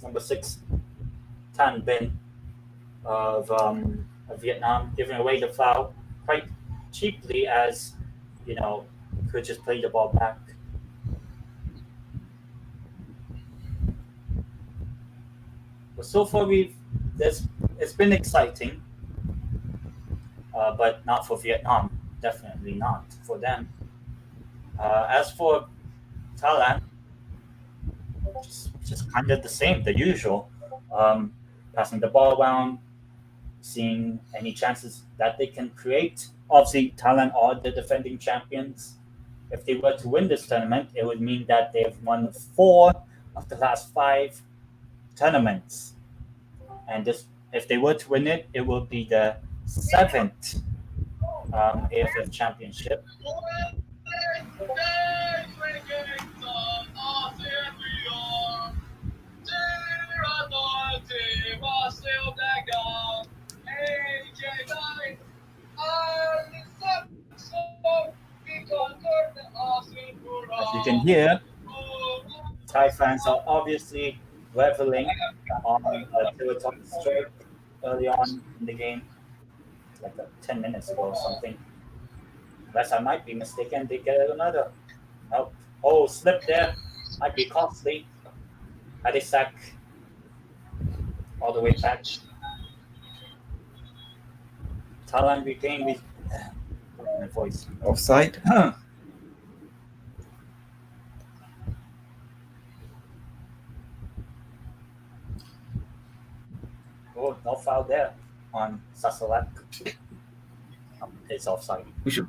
Number six, Tan Bin of Vietnam, giving away the foul quite cheaply, as you know, could just play the ball back. But so far, there's it's been exciting, but not for Vietnam. Definitely not for them. As for Thailand, just kind of the same, the usual. Um, Passing the ball around, seeing any chances that they can create. Obviously, Thailand are the defending champions. If they were to win this tournament, it would mean that they've won four of the last five tournaments. And this, if they were to win it, it will be the seventh AFF championship. As you can hear, Thai fans are obviously reveling on a territorial strike early on in the game, like 10 minutes ago or something. Unless I might be mistaken, they get another. Nope. Oh, slip there. Might be costly. Adisak all the way back. Thailand regained with my voice. Offside. Oh, no foul there on Sasalak. It's offside. We should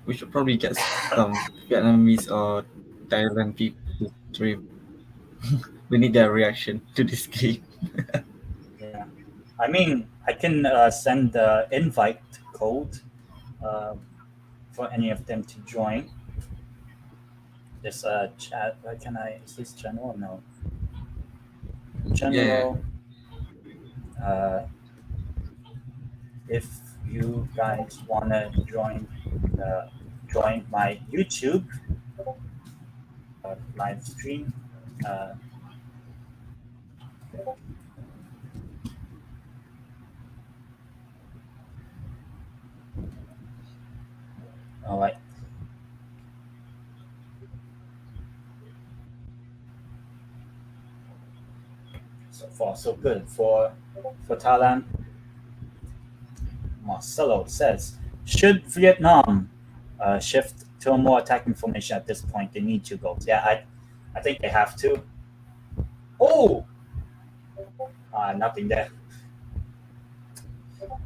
we should probably get some Vietnamese or Thailand people to stream. We need their reaction to this game. Yeah. I mean, I can send the invite code uh, for any of them to join this chat. Can I? Is this channel or no? Yeah. general. Uh, if you guys wanna uh, join my YouTube live stream, uh, all right. So far, so good for Thailand. Marcelo says, should Vietnam shift to a more attacking formation at this point? They need 2 goals. Yeah, I think they have to. Oh, nothing there.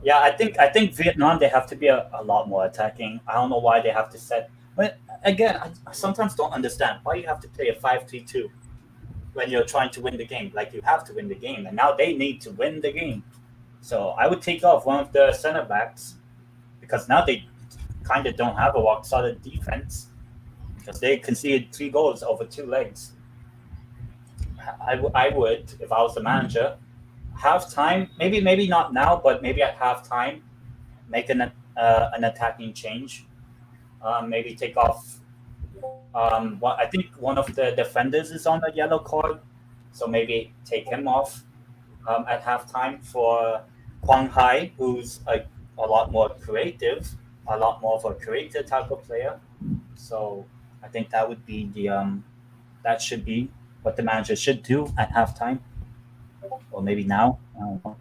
Yeah, I think Vietnam they have to be a lot more attacking. I don't know why they have to set. But again, I sometimes don't understand why you have to play a 5-3-2 when you're trying to win the game. Like you have to win the game, and now they need to win the game. So I would take off one of the center backs because now they kind of don't have a rock solid defense because they conceded 3 goals over 2 legs. I would if I was the manager. Halftime, maybe not now, but maybe at halftime, make an attacking change. Maybe take off. I think one of the defenders is on a yellow card, so maybe take him off at halftime for Quang Hai, who's a lot more creative, a lot more of a creative type of player. So I think that would be that should be what the manager should do at halftime, or maybe now. I don't know.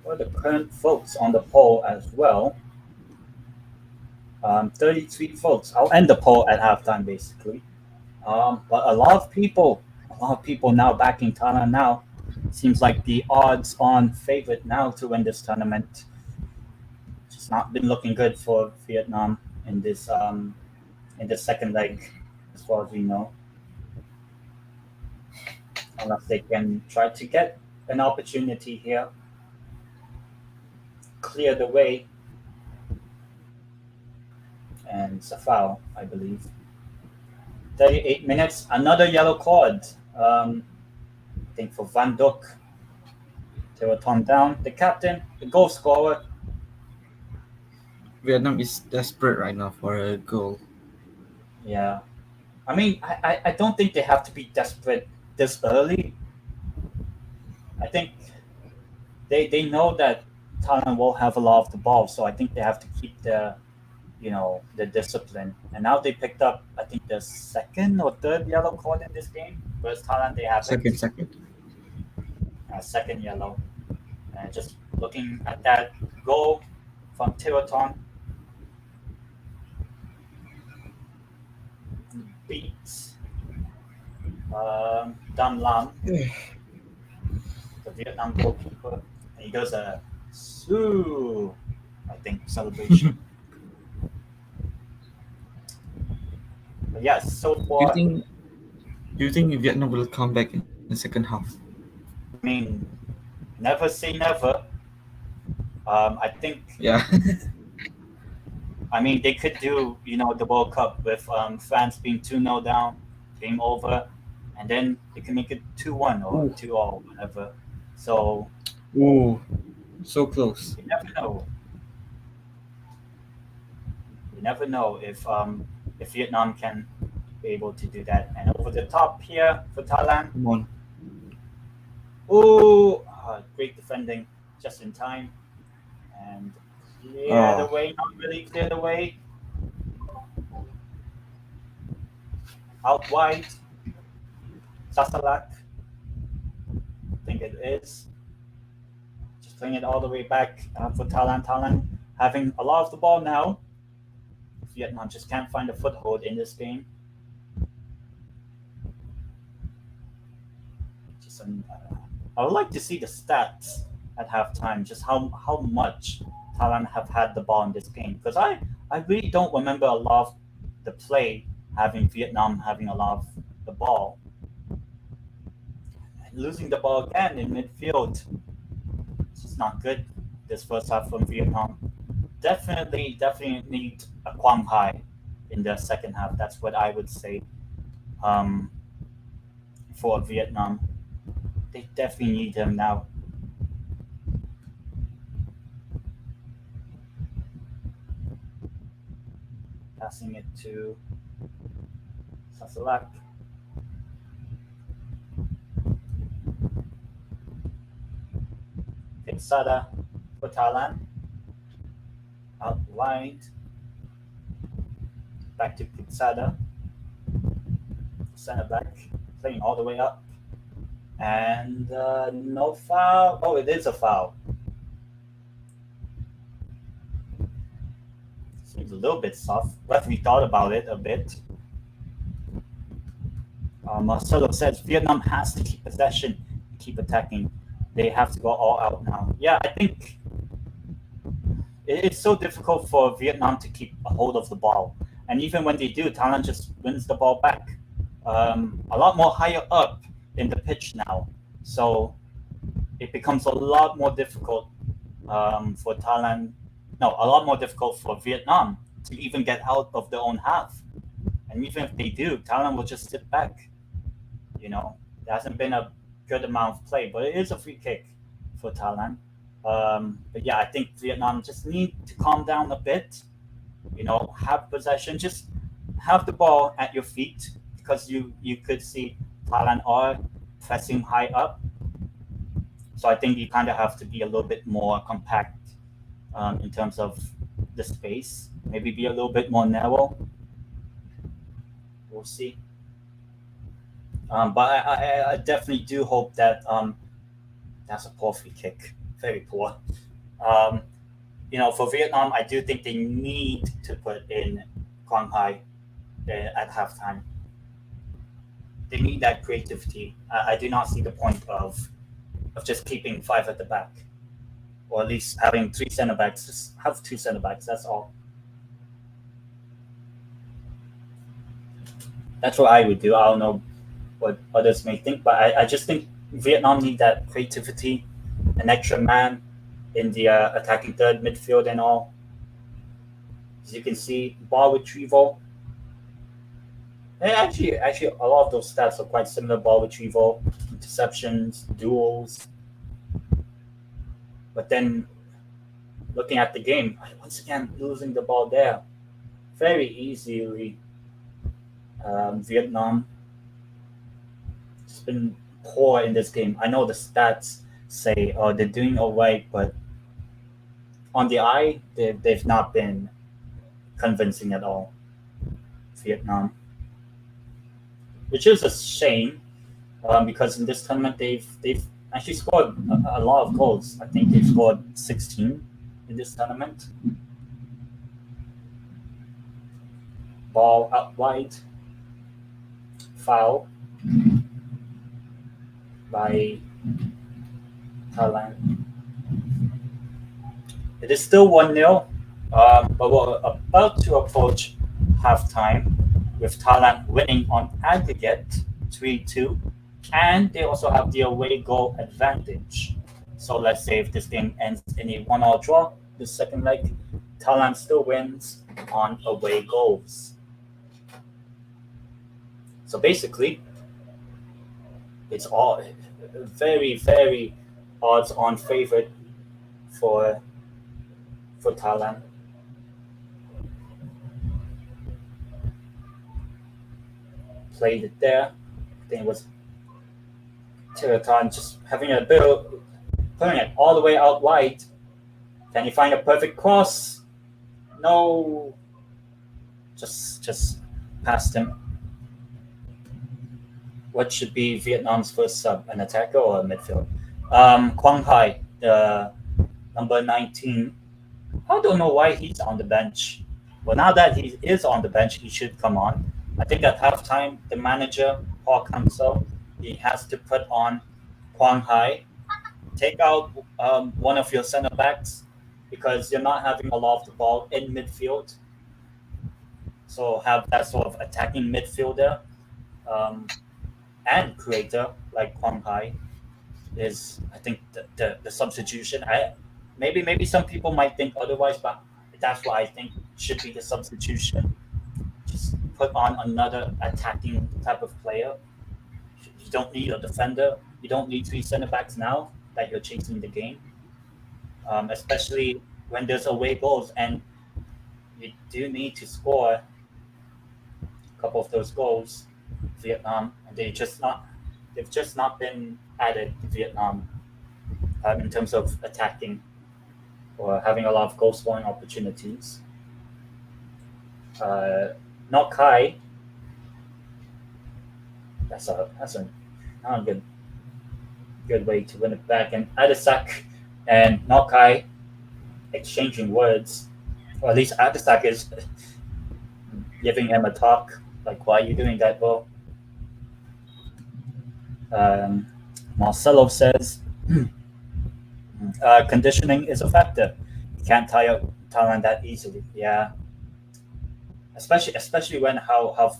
What are the current votes on the poll as well? 33 votes. I'll end the poll at halftime, basically. But a lot of people now backing Thailand now. Seems like the odds on favorite now to win this tournament. It's not been looking good for Vietnam in this second leg, as far as we know. Unless they can try to get an opportunity here, clear the way, and it's a foul, I believe. 38 minutes, another yellow card. I think for Van Duk. They were torn down. The captain, the goal scorer. Vietnam is desperate right now for a goal. Yeah. I mean, I don't think they have to be desperate this early. I think they know that Thailand will have a lot of the ball, so I think they have to keep the discipline. And now they picked up, I think, the second or third yellow card in this game. Whereas Thailand, they Second, haven't. second. Second yellow. And just looking at that goal from Tiraton, beats Dam Lam, the Vietnam goalkeeper. And he does a Sue, I think, celebration. But yes, so Do you far, think do you think Vietnam will come back in the second half? I mean, never say never. I think, Yeah. I mean, they could do, the World Cup with France being 2-0 down, game over, and then they can make it 2-1 or Ooh. 2-0, whatever. So Ooh, so close. you never know. You never know if Vietnam can be able to do that. And over the top here for Thailand. Come on. Ooh, great defending just in time. And clear the way, not really clear the way. Out wide. Sasalak, I think it is. Just playing it all the way back for Thailand. Thailand having a lot of the ball now. Vietnam just can't find a foothold in this game. I would like to see the stats at halftime, just how much Thailand have had the ball in this game. Because I really don't remember a lot of the play having Vietnam having a lot of the ball. losing the ball again in midfield. This is not good. This first half from Vietnam. Definitely need a Quang Hai in the second half. That's what I would say. Um, for Vietnam, they definitely need him now. Passing it to Sasalak. Sada for Thailand. Out wide. Back to Sada. Center back. Playing all the way up. And no foul. Oh, it is a foul. Seems a little bit soft. But we thought about it a bit. Marcelo says Vietnam has to keep possession, keep attacking. They have to go all out now. Yeah, I think it's so difficult for Vietnam to keep a hold of the ball. And even when they do, Thailand just wins the ball back. A lot more higher up in the pitch now. So it becomes a lot more difficult for Thailand. No, a lot more difficult for Vietnam to even get out of their own half. And even if they do, Thailand will just sit back. There hasn't been a good amount of play, but it is a free kick for Thailand. But yeah, I think Vietnam just need to calm down a bit. Have possession, just have the ball at your feet, because you could see Thailand are pressing high up. So I think you kind of have to be a little bit more compact in terms of the space. Maybe be a little bit more narrow. We'll see. But I definitely do hope that that's a poor free kick. Very poor. Um, for Vietnam, I do think they need to put in Quang Hai at halftime. They need that creativity. I do not see the point of just keeping five at the back, or at least having three center backs. Just have two center backs. That's all. That's what I would do. I don't know what others may think, but I just think Vietnam need that creativity, an extra man in the attacking third midfield and all. As you can see, ball retrieval. And actually, a lot of those stats are quite similar: ball retrieval, interceptions, duels. But then, looking at the game, once again losing the ball there, very easily. Vietnam has been poor in this game. I know the stats say they're doing all right, but on the eye, they've not been convincing at all. Vietnam, which is a shame, because in this tournament they've actually scored a lot of goals. I think they've scored 16 in this tournament. Ball out wide. Foul by Thailand. It is still 1-0, but we're about to approach halftime with Thailand winning on aggregate 3-2, and they also have the away goal advantage. So let's say if this game ends in a 1-1 draw, the second leg, Thailand still wins on away goals. So basically, it's all very, very odds-on favorite for Thailand. Played it there. I think it was Tiraton just having a bit of putting it all the way out wide. Can he find a perfect cross? No. Just past him. What should be Vietnam's first sub, an attacker or a midfield? Quang Hai, the number 19. I don't know why he's on the bench. Well, now that he is on the bench, he should come on. I think at halftime, the manager, Paul Council, he has to put on Quang Hai, take out one of your center backs, because you're not having a lot of the ball in midfield. So have that sort of attacking midfielder. and creator like Quang Hai is, I think, the substitution. Maybe some people might think otherwise, but that's what I think should be the substitution. Just put on another attacking type of player. You don't need a defender. You don't need three center backs now that you're chasing the game, especially when there's away goals and you do need to score a couple of those goals. Vietnam, they've just not been added to Vietnam in terms of attacking or having a lot of goal scoring opportunities. Uh, Not Kai. That's a not a good way to win it back. And Adisak and Nokai exchanging words, or at least Adisak is giving him a talk. Like, why are you doing that, bro? Um, Marcelo says conditioning is a factor. You can't tire Thailand that easily. Yeah, especially when how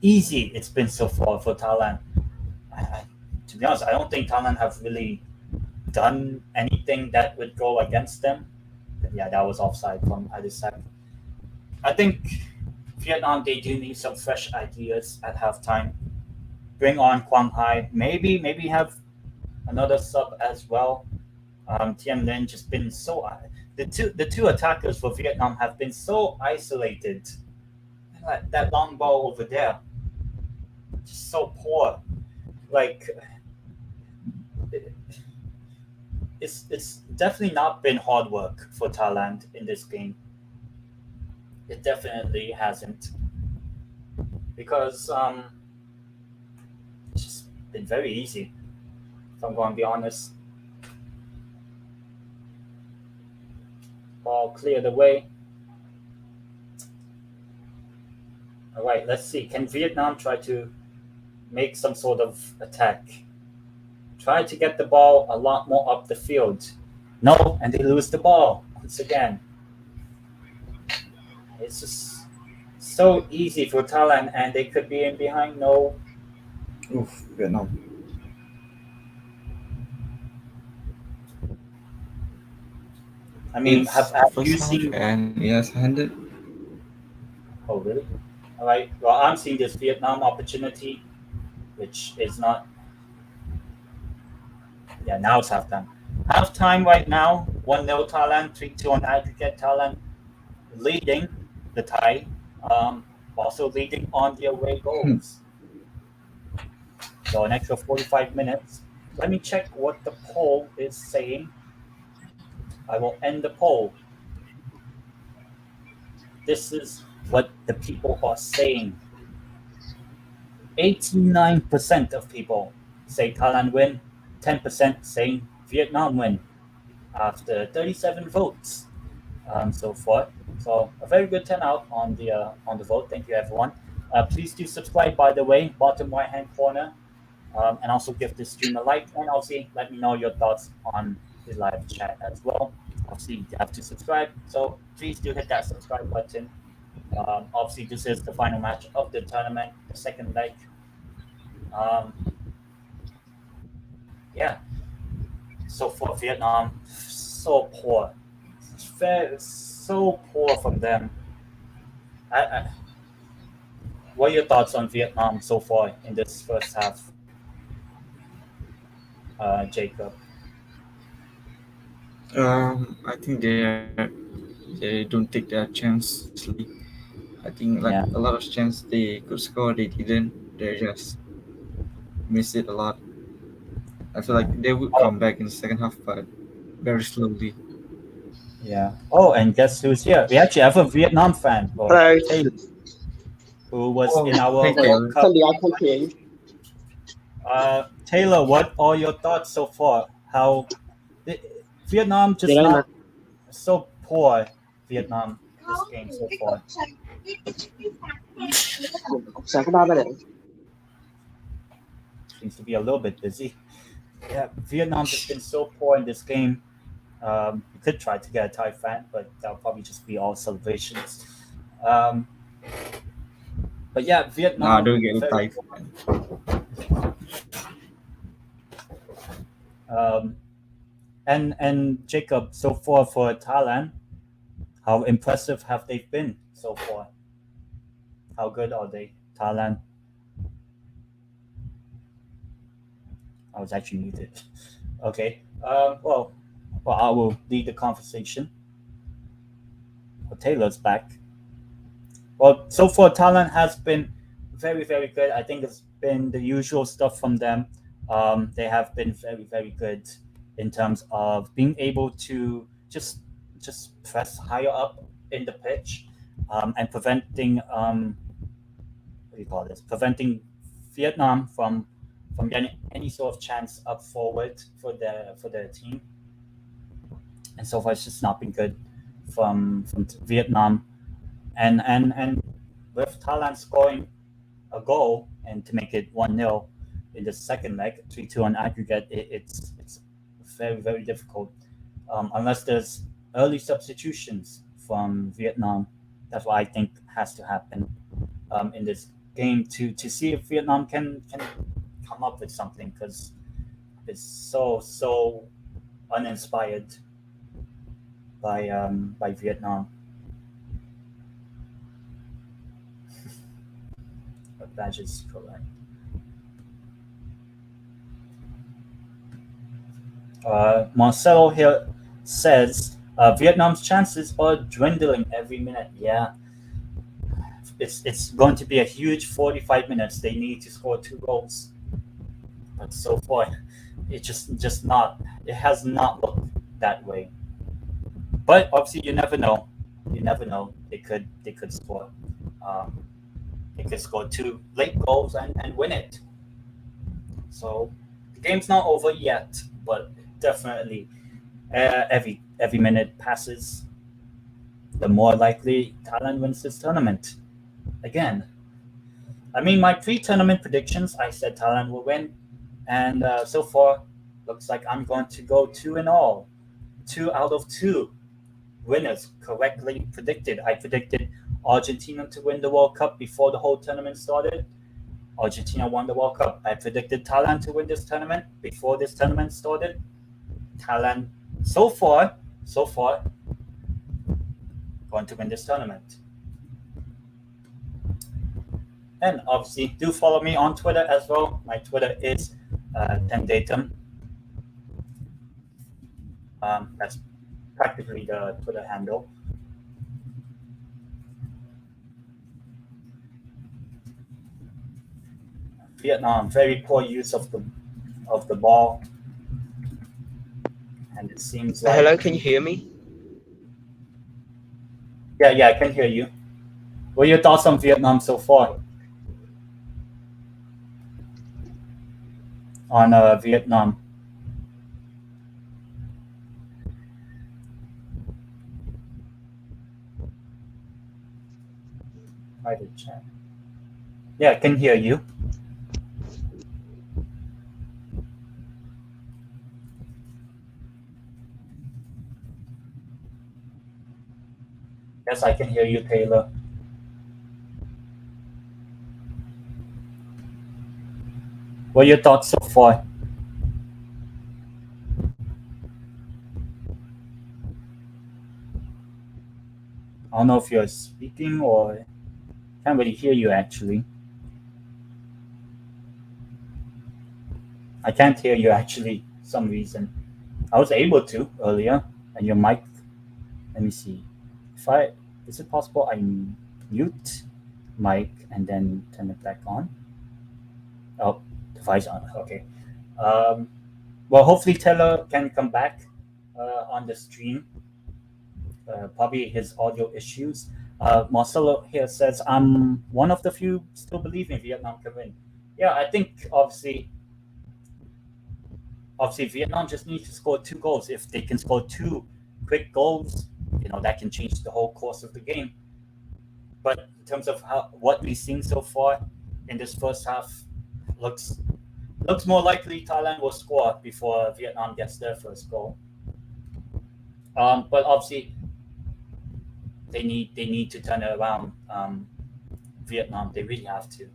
easy it's been so far for Thailand. To be honest, I don't think Thailand have really done anything that would go against them. Yeah, that was offside from either side. I think Vietnam, they do need some fresh ideas at halftime. Bring on Quang Hai. Maybe have another sub as well. Tien Lin just been so the two attackers for Vietnam have been so isolated. That long ball over there, just so poor. Like it's definitely not been hard work for Thailand in this game. It definitely hasn't because it's just been very easy. If I'm going to be honest, ball cleared away. All right, let's see. Can Vietnam try to make some sort of attack? Try to get the ball a lot more up the field. No, and they lose the ball once again. It's just so easy for Thailand, and they could be in behind. No, Oof, Vietnam. I mean, It's have you first half seen? and yes, handed. Oh, really? All right. Well, I'm seeing this Vietnam opportunity, which is not. Yeah, now it's halftime. Halftime right now, 1-0 Thailand, 3-2 on aggregate. Thailand leading the tie, also leading on the away goals. So an extra 45 minutes. Let me check what the poll is saying. I will end the poll. This is what the people are saying. 89% of people say Thailand win, 10% saying Vietnam win after 37 votes so far. So a very good turnout on the vote. Thank you, everyone. Please do subscribe, by the way, bottom right hand corner, and also give this stream a like. And obviously, let me know your thoughts on the live chat as well. Obviously, you have to subscribe, so please do hit that subscribe button. Obviously, this is the final match of the tournament, the second leg. Um, yeah. So for Vietnam, so poor, so poor from them. I, what are your thoughts on Vietnam so far in this first half, Jacob? I think they don't take their chance easily. I think like Yeah. a lot of chance they could score, they didn't. They just missed it a lot. I feel like they would Oh, come back in the second half, but very slowly. yeah. Oh, and guess who's here? We actually have a Vietnam fan, Hello. Taylor, who was in Oh, our hey World Taylor. Cup. Sorry, I can't hear you. Taylor, what are your thoughts so far? How the, Vietnam Thì just đây mà. not so poor. Vietnam this game so far. Cục sạc có 3 để. Seems to be a little bit busy. Yeah, Vietnam has been so poor in this game. We could try to get a Thai fan, but that'll probably just be all celebrations. Um, But yeah, Nah, Vietnam. don't get Very, tight. um, and Jacob, so far for Thailand, how impressive have they been so far? How good are they, Thailand? I was actually muted. Okay. Well, I will lead the conversation. Well, Taylor's back. Well, so far Thailand has been very, very good. I think it's been the usual stuff from them. They have been very, very good in terms of being able to just press higher up in the pitch, and preventing what do you call this? Preventing Vietnam from getting any sort of chance up forward for their team. And so far, it's just not been good from Vietnam. And with Thailand scoring a goal and to make it 1-0 in the second leg, 3-2 on aggregate, it's very, very difficult, unless there's early substitutions from Vietnam. That's what I think has to happen, in this game to see if Vietnam can come up with something, because it's so uninspired by Vietnam. But that is correct. Marcelo here says Vietnam's chances are dwindling every minute. Yeah, it's going to be a huge 45 minutes. They need to score 2 goals, but so far, it just not. It has not looked that way. But obviously, you never know. You never know. They could score. Um, they could score 2 late goals and win it. So the game's not over yet, but definitely, every minute passes, the more likely Thailand wins this tournament. Again, I mean, my pre-tournament predictions, I said Thailand will win, and so far, looks like I'm going to go 2-all, 2 out of 2 winners correctly predicted. I predicted Argentina to win the World Cup before the whole tournament started. Argentina won the World Cup. I predicted Thailand to win this tournament before this tournament started. Thailand, so far, going to win this tournament. And obviously, do follow me on Twitter as well. My Twitter is TENDEITEM. That's practically the Twitter handle. Vietnam, very poor use of the ball, and it seems like Hello, can you hear me? yeah, I can hear you. What are your thoughts on Vietnam so far? On Vietnam. I did chat. Yeah, I can hear you. Yes, I can hear you, Taylor. What are your thoughts so far? I don't know if you're speaking or can't really hear you actually. I can't hear you actually for some reason. I was able to earlier, and your mic. Let me see. Is it possible I mute mic and then turn it back on? Oh, device on. Okay. Well, hopefully Taylor can come back on the stream. Probably his audio issues. Marcelo here says, I'm one of the few still believing Vietnam can win. Yeah, I think obviously Vietnam just needs to score 2 goals. If they can score 2 quick goals, that can change the whole course of the game. But in terms of what we've seen so far in this first half, looks more likely Thailand will score before Vietnam gets their first goal. But obviously they need to turn it around. Vietnam. They really have to.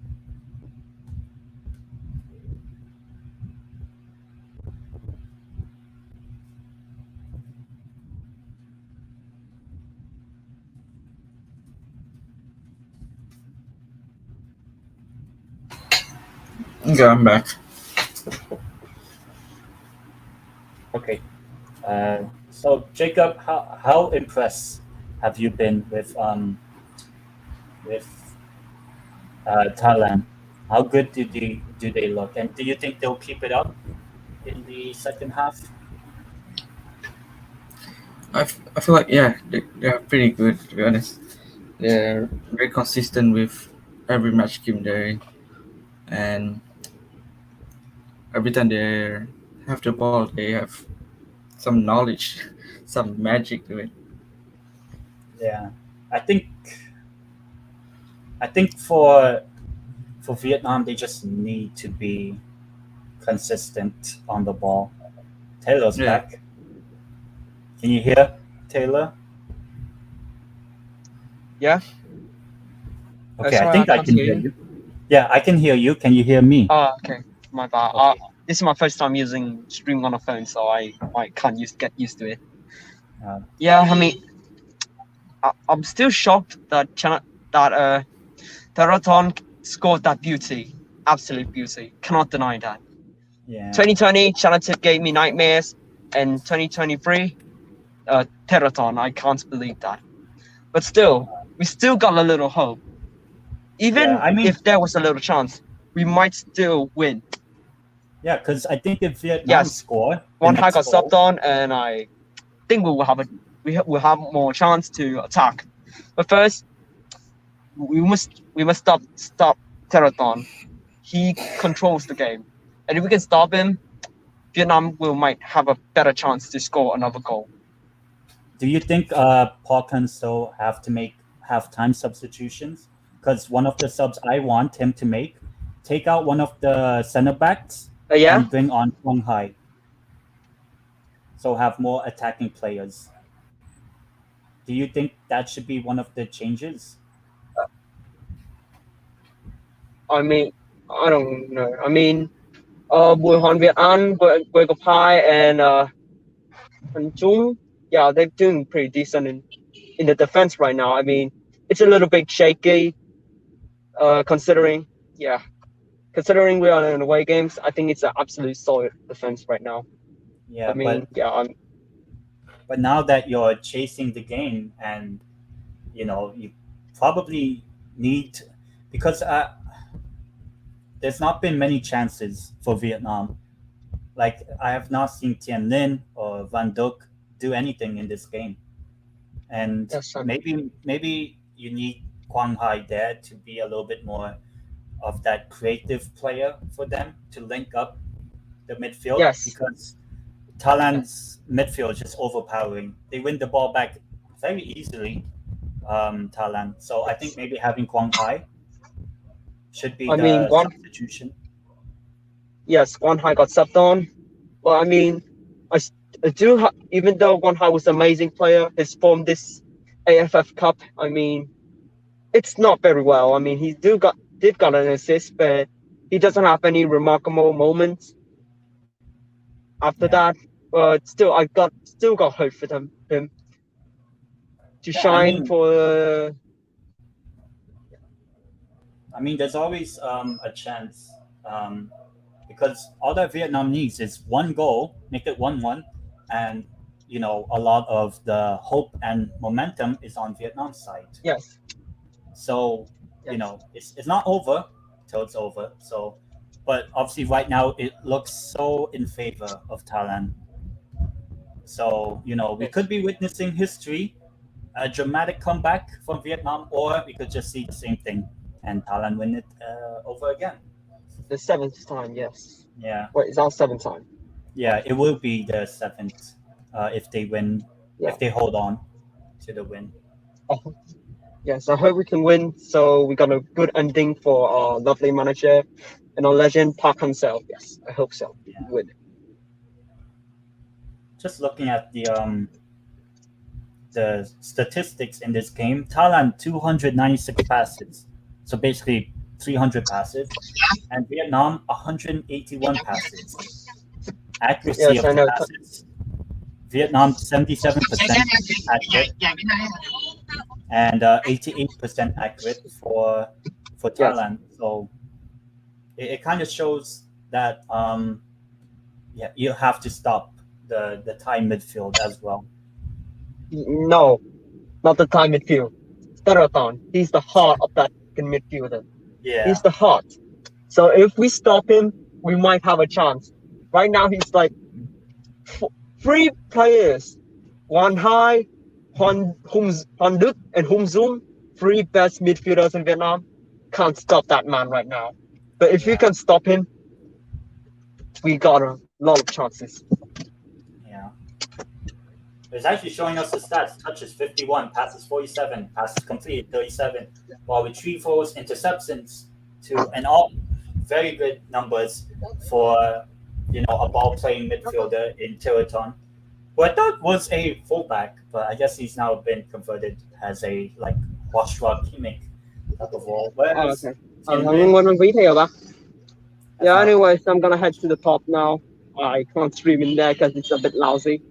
Okay, I'm back. Okay. So Jacob, how impressed have you been with Thailand? How good do they look, and do you think they'll keep it up in the second half? I feel like yeah, they're pretty good to be honest. They're very consistent with every match game they're in, and every time they have the ball, they have some knowledge, some magic to it. Yeah, I think I think for Vietnam they just need to be consistent on the ball. Taylor's Yeah, back. Can you hear Taylor? Yeah. Okay, I Sorry, I think I can't can hear hear you. you. Yeah, I can hear you. Can you hear me? Oh, okay. My bad. Okay. This is my first time using stream on a phone, so I can't get used to it. Uh, Yeah, I mean, I'm still shocked that Teraton scored that beauty, absolute beauty. Cannot deny that. yeah. 2020, Chanatit gave me nightmares, and 2023, Teraton. I can't believe that. But still, we still got a little hope. Yeah, Even I mean, if there was a little chance, we might still win. yeah, because I think if Vietnam Yes, score the one high next got goal, subbed on, and I think we will have we'll have more chance to attack. But first, we must stop Teraton. He controls the game, and if we can stop him, Vietnam will might have a better chance to score another goal. do you think Paul can still have to make halftime substitutions? Because one of the subs I want him to make, take out one of the center backs Yeah, and bring on Kwang Hai. So have more attacking players. Do you think that should be one of the changes? I mean, I don't know. I mean, Bùi Hoàng Việt An, Quế Ngọc Hai, and Chung, yeah, they're doing pretty decent in the defense right now. I mean, it's a little bit shaky, considering, yeah, considering we are in away games. I think it's an absolute solid defense right now. Yeah, I mean, yeah, but now that you're chasing the game and you probably need because there's not been many chances for Vietnam. Like I have not seen Tien Lin or Van Duk do anything in this game, and yes, maybe you need Quang Hai there to be a little bit more of that creative player for them to link up the midfield yes, because Thailand's midfield is just overpowering. They win the ball back very easily, Thailand. So I think yes. maybe having Quang Hai should be I mean, the substitution. One High got subbed on. Well, I mean, I, I do, even though One High was an amazing player, his form this AFF Cup, I mean, it's not very well. I mean, he did got an assist, but he doesn't have any remarkable moments after Yeah, that. But still, I still got hope for him to yeah. I shine mean, for. there's always a chance because all that Vietnam needs is one goal, make it 1-1, and a lot of the hope and momentum is on Vietnam's side. Yes, So yes, it's not over till it's over. So, but obviously right now it looks so in favor of Thailand. So we yes. could be witnessing history, a dramatic comeback from Vietnam, or we could just see the same thing and Thailand win it over again. The seventh time, yes. Yeah, Wait, it's our seventh time. yeah, it will be the seventh if they win, Yeah. if they hold on to the win. Oh, yes, I hope we can win. So we got a good ending for our lovely manager and our legend Park himself. Yes, I hope so. We Yeah. can win. Just looking at the statistics in this game, Thailand 296 passes, So basically 300 passes, and Vietnam 181 passes. Accuracy Yes, of I the know. passes: Vietnam 77% accurate and 88% accurate for Yes. Thailand. So it kind of shows that yeah, you have to stop the Thai midfield as well. No, not the Thai midfield. Sterathon. He's the heart of that midfielder. Yeah, He's the heart. So if we stop him, we might have a chance. Right now, he's like three players: Quan Hai, Hon Duk, and Hum Zoom. Three best midfielders in Vietnam. Can't stop that man right now. But if we yeah, can stop him, we got a lot of chances. yeah. It's actually showing us the stats: touches 51, passes 47, passes completed 37, while retrievals, interceptions, and all very good numbers for a ball playing midfielder in Tiraton, who I thought was a fullback, but I guess he's now been converted as a like Watchalong type of role. Oh, Whereas okay. Tien I'm Minh, going to retail back. that's Yeah, not anyways, I'm gonna head to the top now. I can't stream in there because it's a bit lousy.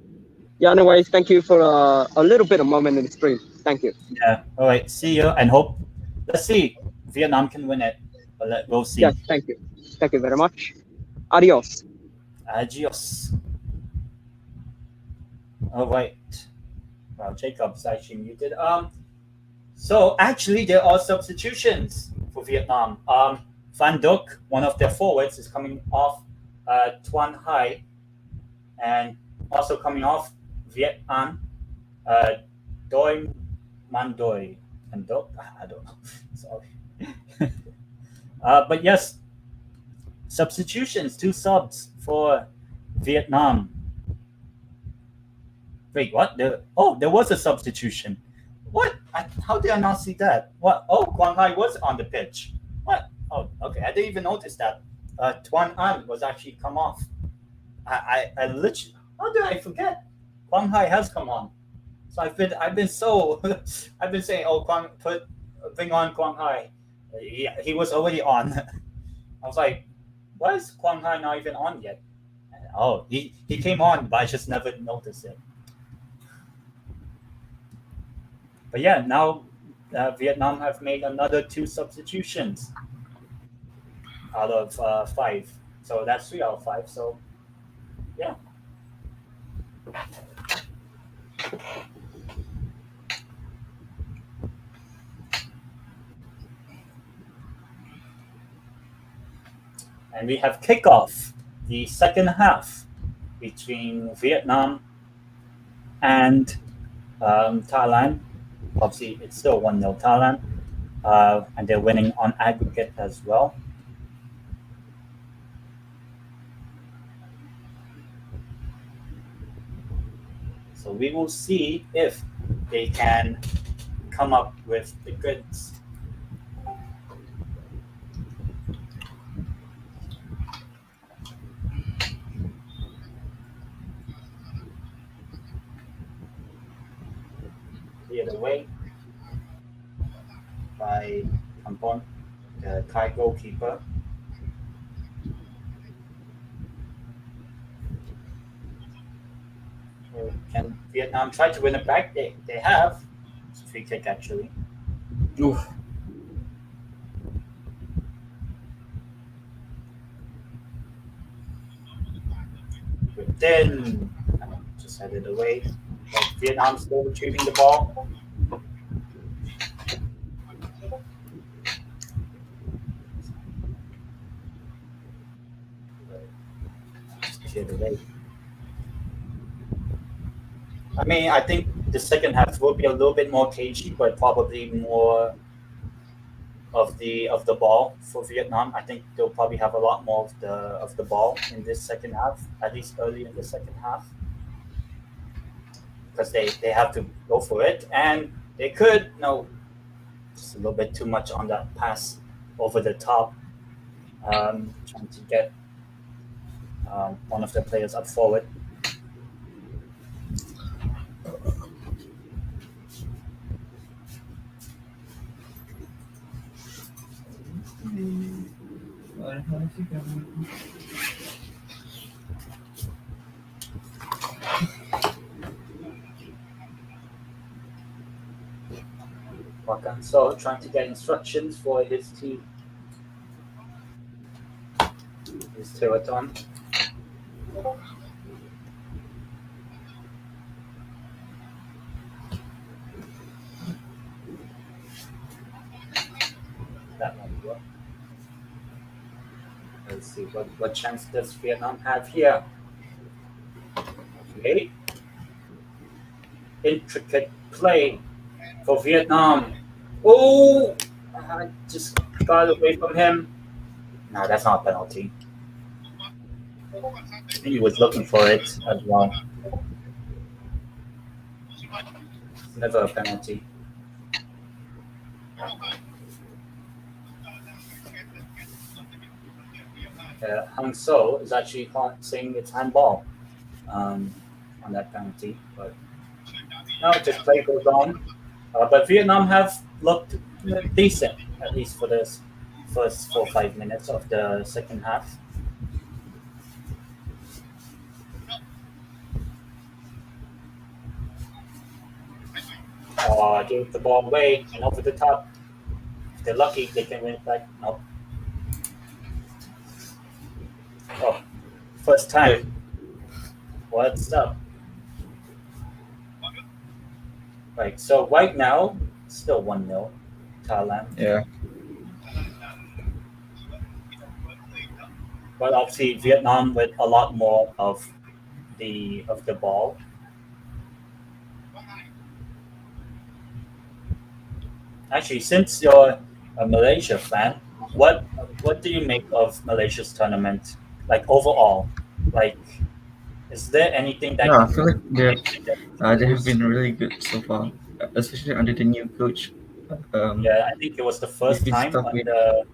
Yeah, anyways, thank you for a little bit of moment in the stream. Thank you. yeah. All right, see you and hope. Let's see, Vietnam can win it, but we'll see. Yes, thank you. Thank you very much. Adios. Adios. All right. Well, Jacob's actually muted. So actually, there are substitutions for Vietnam. Van Duk, one of their forwards, is coming off Tuan Hai, and also coming off Viet An, Doi Man Doi. And Duk? I don't know. Sorry. But yes, substitutions, two subs for Vietnam. Wait, what? There was a substitution. What? How did I not see that? What? Oh, Quang Hai was on the pitch. What? Oh, okay. I didn't even notice that. Tuan An was actually come off. I literally. How did I forget? Quang Hai has come on. So I've been so I've been saying, oh, bring on Quang Hai. He was already on. I was like, why is Quang Hai not even on yet? Oh, he came on, but I just never noticed it. But yeah, now Vietnam have made another two substitutions out of 5. So that's 3 out of 5. So yeah. And we have kickoff, the second half between Vietnam and Thailand. Obviously, it's still 1-0 Thailand, and they're winning on aggregate as well. So we will see if they can come up with the goods. Cleared away by Kampon, the Thai goalkeeper. So can Vietnam try to win it back? They have. It's a free kick actually. Oof. But then just headed away. But Vietnam still retrieving the ball. Just cleared away. I mean, I think the second half will be a little bit more cagey, but probably more of the ball for Vietnam. I think they'll probably have a lot more of the ball in this second half, at least early in the second half, because they have to go for it, and they could just a little bit too much on that pass over the top, trying to get one of the players up forward. So trying to get instructions for his team. His Tewaton. That might work. Let's see what chance does Vietnam have here. Okay. Intricate play for Vietnam. Oh, I just got away from him. No, that's not a penalty. I think he was looking for it as well. It's never a penalty. Hang So is actually saying it's handball on that penalty, but no, just play goes on. But Vietnam have looked decent, at least for the first 4 or 5 minutes of the second half. Gave the ball away and over the top. If they're lucky, they can win it back. Nope. Oh, first time. What's up? Right, so right now, still 1-0, Thailand. Yeah. But obviously, Vietnam with a lot more of the ball. Actually, since you're a Malaysia fan, what do you make of Malaysia's tournament? Like overall, like is there anything that Yeah, I you feel like they have use? been really good so far, especially under the new coach. Yeah, I think it was the He's first been time stuck with under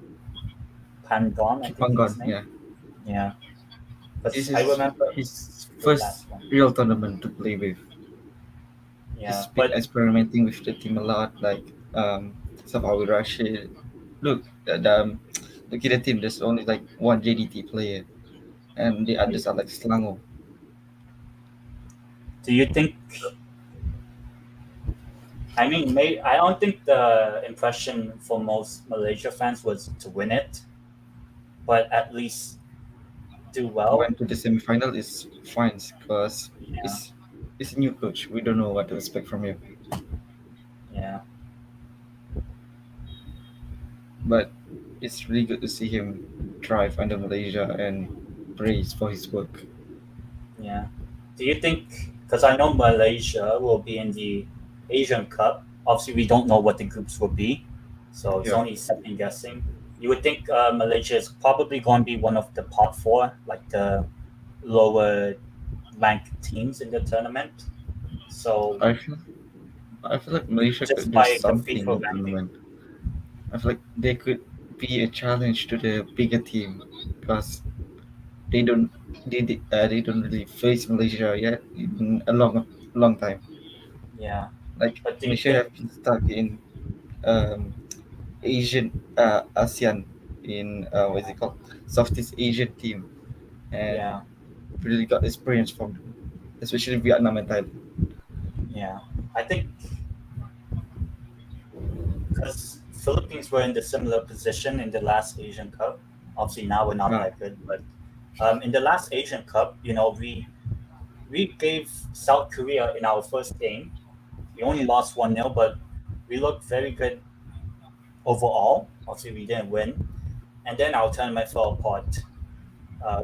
Pangon, I think his Kipangon. name. Yeah, Yeah, but this I is remember his the first last one. real tournament to play with. Yeah, He's been but experimenting with the team a lot, like Safawi Rashid. Look, look at the team. There's only like one JDT player, and the others are like Slango. do you think? I mean, I don't think the impression for most Malaysia fans was to win it, but at least do well. Went to the semi-final is fine because Yeah, it's a new coach. We don't know what to expect from him, yeah, but it's really good to see him thrive under Malaysia and praise for his work. yeah. Do you think? Because I know Malaysia will be in the Asian Cup. Obviously, we don't know what the groups will be, so it's Yeah. only second guessing. You would think Malaysia is probably going to be one of the pot four, like the lower ranked teams in the tournament. So I feel I feel like Malaysia just could do by the something in FIFA the ranking, tournament. I feel like they could be a challenge to the bigger team because they don't they don't really face Malaysia yet in a long time. yeah. Like But do you Malaysia think? have been stuck in um, ASEAN in what is it called Southeast Asian team and Yeah, really got experience from them, especially Vietnam and Thailand. yeah. I think because Philippines were in the similar position in the last Asian Cup. Obviously, now we're not Ah, that good, but in the last Asian Cup, we gave South Korea in our first game. We only lost 1-0, but we looked very good overall. Obviously, we didn't win, and then our tournament fell apart.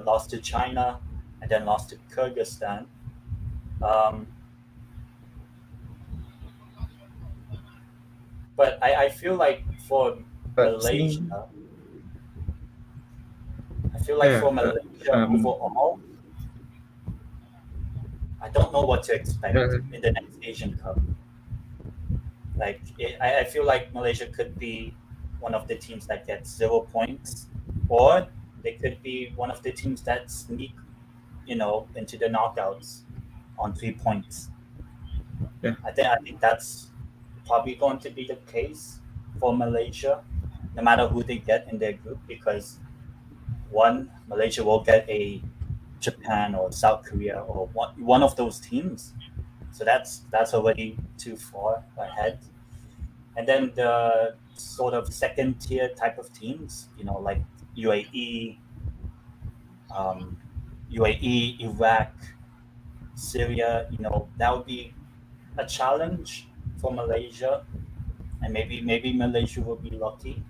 Lost to China, and then lost to Kyrgyzstan. Um, but I feel like for but seeing Malaysia, I feel like yeah, for Malaysia overall, I don't know what to expect uh, in the next Asian Cup. Like I feel like Malaysia could be one of the teams that gets 0 points, or they could be one of the teams that sneak, into the knockouts on 3 points. yeah, I think that's probably going to be the case for Malaysia, no matter who they get in their group, because one, Malaysia will get a Japan or South Korea or one of those teams. So that's already too far ahead. And then the sort of second tier type of teams, like UAE, um, UAE, Iraq, Syria, that would be a challenge for Malaysia, and maybe Malaysia will be lucky.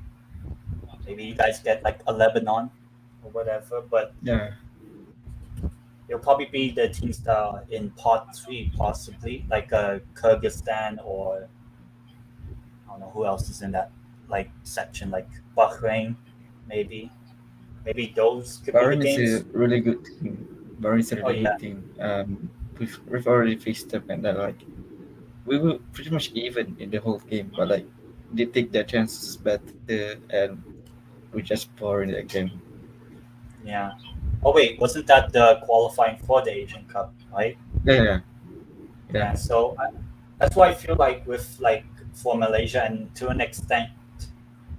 Maybe you guys get like a Lebanon or whatever, but Yeah, it'll probably be the teams that are in part three, possibly like Kyrgyzstan, or I don't know who else is in that like section, like Bahrain, maybe. Maybe those could be the Bahrain is a games. really good team. Bahrain is a Oh really yeah, good team. We've already faced them, and like we were pretty much even in the whole game, but like they take their chances better, and we just pour in that game. yeah. Oh wait, wasn't that the qualifying for the Asian Cup, right? Yeah, yeah, yeah. Yeah. So that's why I feel like with like for Malaysia and to an extent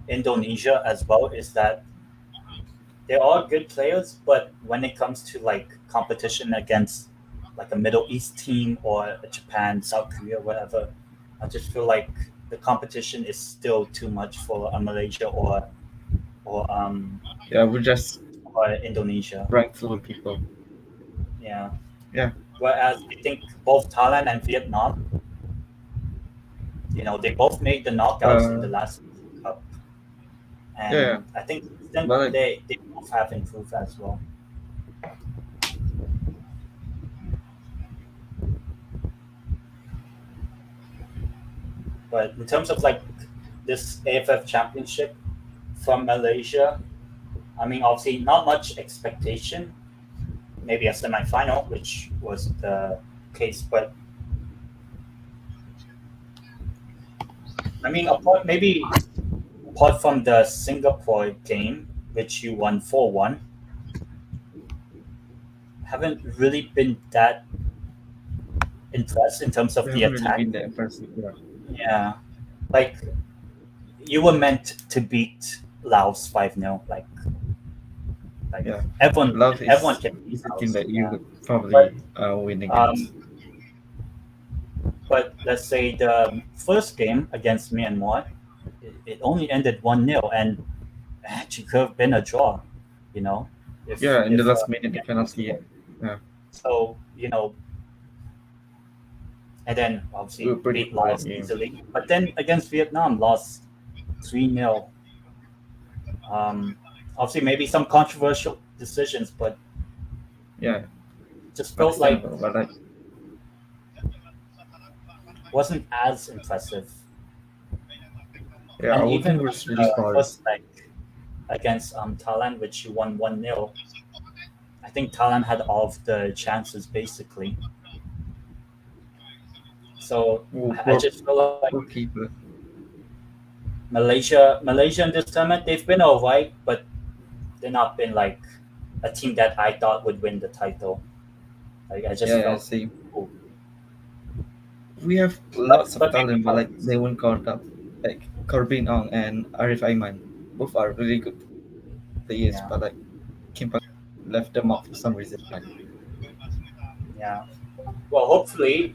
Indonesia as well is that they're all good players, but when it comes to like competition against like a Middle East team or a Japan, South Korea, whatever, I just feel like the competition is still too much for Malaysia or Yeah, we just or Indonesia. rank full of people. Yeah. Yeah, Whereas I think both Thailand and Vietnam, they both made the knockouts in the uh, last Cup, yeah, yeah. and I think then But like, they both have improved as well. But in terms of like this AFF Championship from Malaysia, I mean, obviously not much expectation. Maybe a semi-final, which was the case, but I mean, apart from the Singapore game, which you won 4-1, haven't really been that impressed in terms of we the haven't really attack. been that impressive. Yeah, Yeah, like you were meant to beat Laos 5-0. Like yeah. everyone Love everyone is can beat is a team Laos. that you Yeah, would probably but win against. um, but let's say the first game against Myanmar, it only ended 1-0, and it actually could have been a draw. You know, Yeah, in the if last minute, the Myanmar penalty. scored. Yeah, So and then we were obviously pretty beat poor that Laos game. easily. But then against Vietnam, lost 3-0. Obviously, maybe some controversial decisions, but Yeah, just felt like understandable. But like, wasn't as impressive. yeah, And our even team like was really the solid. first leg against Thailand, which you won 1-0, I think Thailand had all of the chances basically. So Oh, I poor, just feel like poor keeper. Malaysia in this tournament, they've been alright, but they've not been like a team that I thought would win the title. Like I just Yeah, yeah, felt, same. oh, We have lots of but maybe talent, but like others. they weren't caught up. Like Corbin Ong and Arif Aiman, both are really good players, Yeah, but like Kim Pak left them out for some reason. Like, yeah. Well, hopefully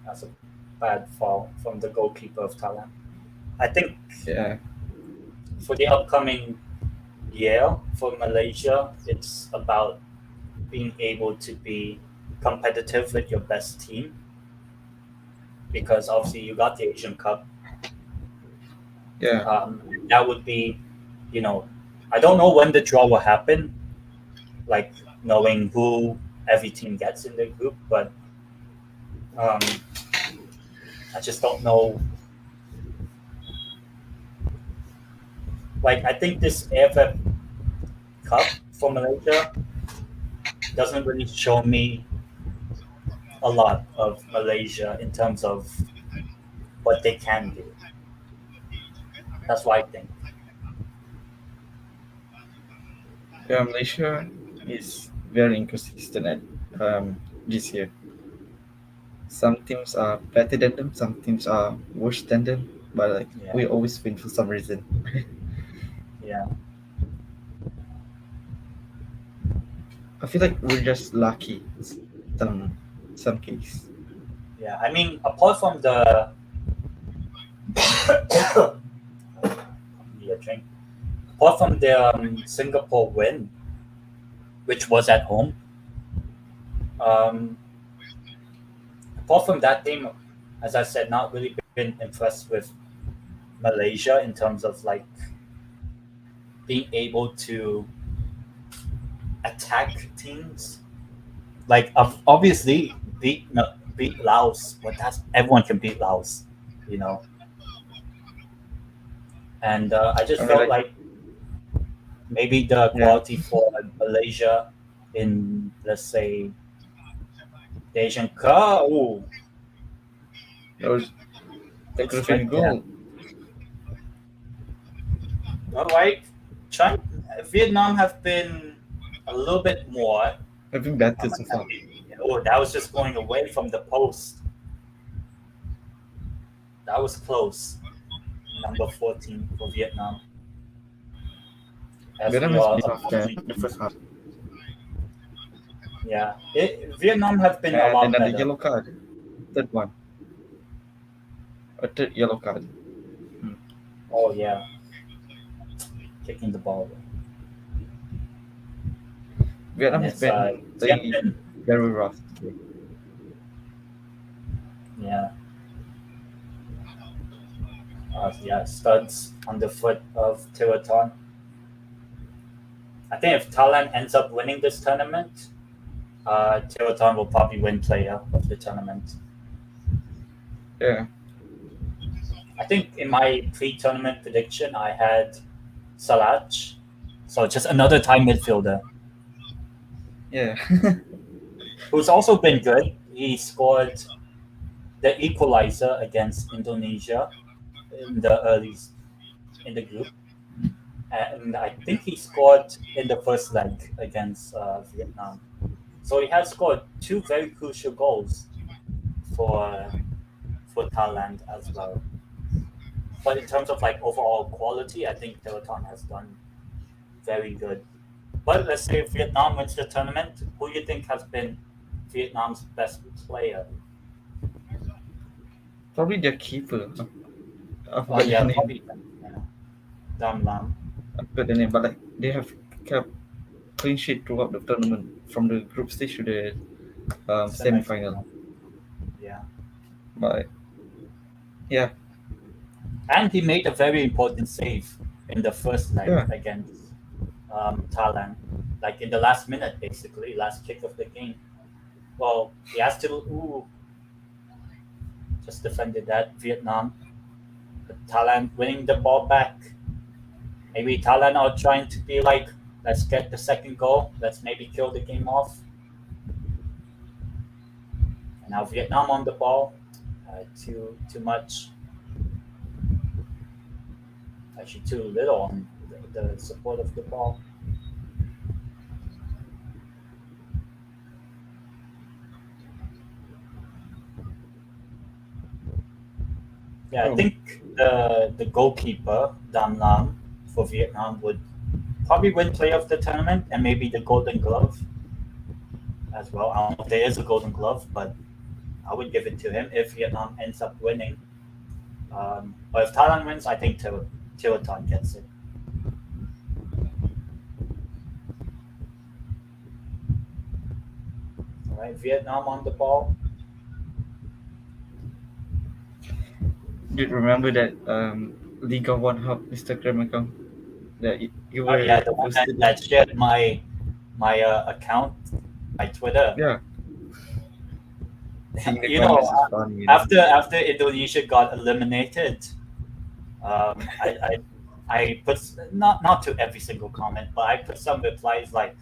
that's a bad foul from the goalkeeper of Thailand. I think yeah, for the upcoming year for Malaysia, it's about being able to be competitive with your best team because obviously you got the Asian Cup. yeah, That would be, you know, I don't know when the draw will happen, like knowing who every team gets in the group, but um, I just don't know. Like, I think this AFF Cup for Malaysia doesn't really show me a lot of Malaysia in terms of what they can do. That's what I think. yeah. Malaysia is very inconsistent at this year. Some teams are better than them, some teams are worse than them, but like Yeah, we always win for some reason. yeah. I feel like we're just lucky some case. Yeah, I mean, apart from the need a drink. Apart from the Singapore win, which was at home, um, apart from that team, as I said, not really been impressed with Malaysia in terms of like being able to attack teams. Like obviously beat Laos, but that's everyone can beat Laos, you know. And I just I mean, felt like, like maybe the yeah, quality for Malaysia in, let's say, the Asian Cup. Ooh, that good could have been a strike there. goal. All right, China, Vietnam have been a little bit more. I've been better so far. Oh, that was just going away from the post. That was close. Number 14 for Vietnam. As Vietnam we has are, been soft there in the first half. yeah, Vietnam have been a And lot another better. yellow card. Third one. A third yellow card. Oh yeah, kicking the ball away. Vietnam And has it's been Tien playing Minh. very rough today. Yeah, yeah, studs on the foot of Tiraton. I think if Thailand ends up winning this tournament, Tiraton will probably win player of the tournament. Yeah. I think in my pre-tournament prediction, I had Salaj, so just another Thai midfielder Yeah. who's also been good. He scored the equalizer against Indonesia in the early in the group, and I think he scored in the first leg against Vietnam. So he has scored two very crucial goals for Thailand as well. But in terms of like overall quality, I think Peloton has done very good. But let's say if Vietnam wins the tournament, who do you think has been Vietnam's best player? Probably their keeper. I Oh forgot yeah, their name. probably Dam Lam. I forgot their name, but like they have kept clean sheet throughout the tournament from the group stage to the semi-final. Yeah. But yeah, And he made a very important save in the first leg Yeah. against Thailand, like in the last minute, basically, last kick of the game. Well, he has to just defended that Vietnam, but Thailand winning the ball back. Maybe Thailand are trying to be like, let's get the second goal, let's maybe kill the game off. And now Vietnam on the ball, too much. Actually, too little on the support of the ball. Yeah, I Oh. think the goalkeeper Dam Lam for Vietnam would probably win player of the tournament and maybe the Golden Glove as well. I don't know if there is a Golden Glove, but I would give it to him if Vietnam ends up winning. But if Thailand wins, I think Tiraton gets it. All right, Vietnam on the ball. Do you remember that Liga One Hub Instagram account that you Oh were yeah, the one posted? that shared my account, my Twitter. Yeah. Seeing the You know, comments is funny. You know? after Indonesia got eliminated, I put not to every single comment, but I put some replies like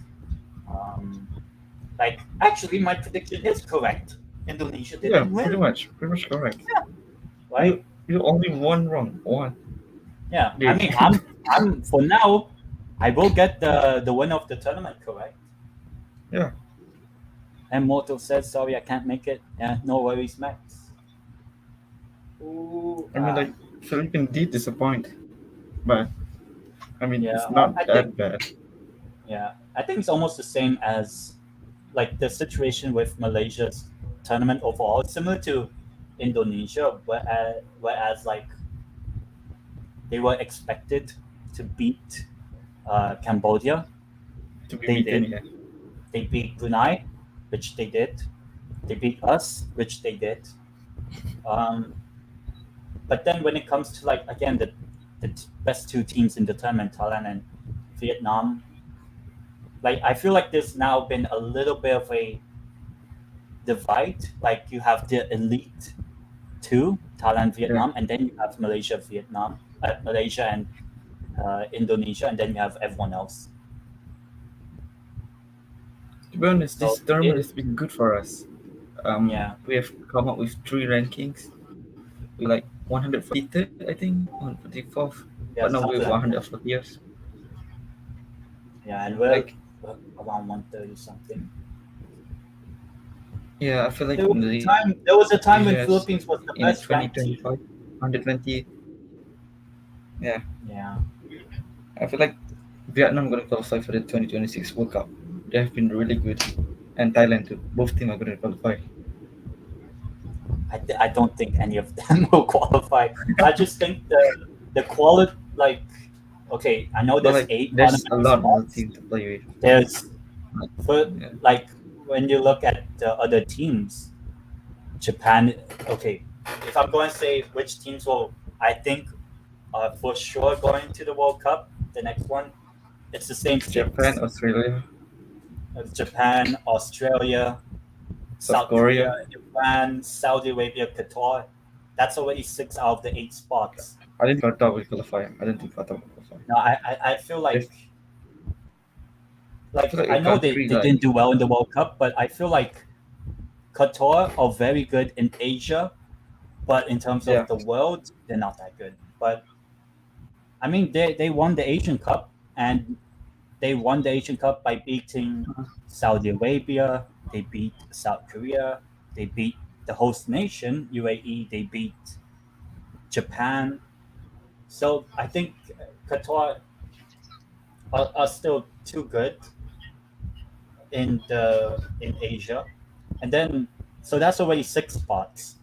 actually my prediction is correct. Indonesia Yeah, didn't win, pretty much correct. right? You only one wrong. One. Yeah, I Dude. mean I'm for now, I will get the winner of the tournament correct. Yeah. And Moto says sorry I can't make it. Yeah, no worries, Max. Ooh, I mean, like Philippines did disappoint, but I mean yeah, it's not I that think bad. Yeah, I think it's almost the same as like the situation with Malaysia's tournament overall. It's similar to Indonesia, whereas like they were expected to beat Cambodia. To be They beaten, did. yeah. They beat Brunei, which they did. They beat us, which they did. Um, but then when it comes to like again the best two teams in the tournament, Thailand and Vietnam, like I feel like there's now been a little bit of a divide. Like you have the elite two, Thailand, Yeah. Vietnam, and then you have Malaysia and Indonesia, and then you have everyone else. To be honest, So this tournament it, has been good for us. yeah, We have come up with 3 rankings. We like 143rd, I think, 144th. yeah, But now we're something like that. 140th. Yeah, and we're Like, around 130 something. yeah, I feel like There was a time. There was a time when Malaysia Philippines was the in best ranked team. 2025, 120. Yeah, Yeah, I feel like Vietnam going to qualify for the 2026 World Cup. They have been really good. And Thailand too. Both teams are going to qualify. I don't think any of them will qualify. I just think the quality, like, okay, I know But there's like, 8 there's a automatic lot more spots. teams to play with. There's Like, for yeah. like when you look at the other teams, Japan. Okay, if I'm going to say which teams will, I think, are for sure going to the World Cup. The next one, it's the same Japan, six: Australia, Japan, Australia, South South Korea, Korea. Iran, Saudi Arabia, Qatar. That's already 6 out of the 8 spots. I didn't think Qatar will qualify. I don't think Qatar will qualify. Now, I feel If, I like feel like I a know country they like, didn't do well in the World Cup, but I feel like Qatar are very good in Asia, but in terms yeah, of the world, they're not that good. But I mean, they won the Asian Cup, and they won the Asian Cup by beating Saudi Arabia. They beat South Korea. They beat the host nation UAE. They beat Japan. So I think Qatar are still too good in Asia, and then so that's already 6 spots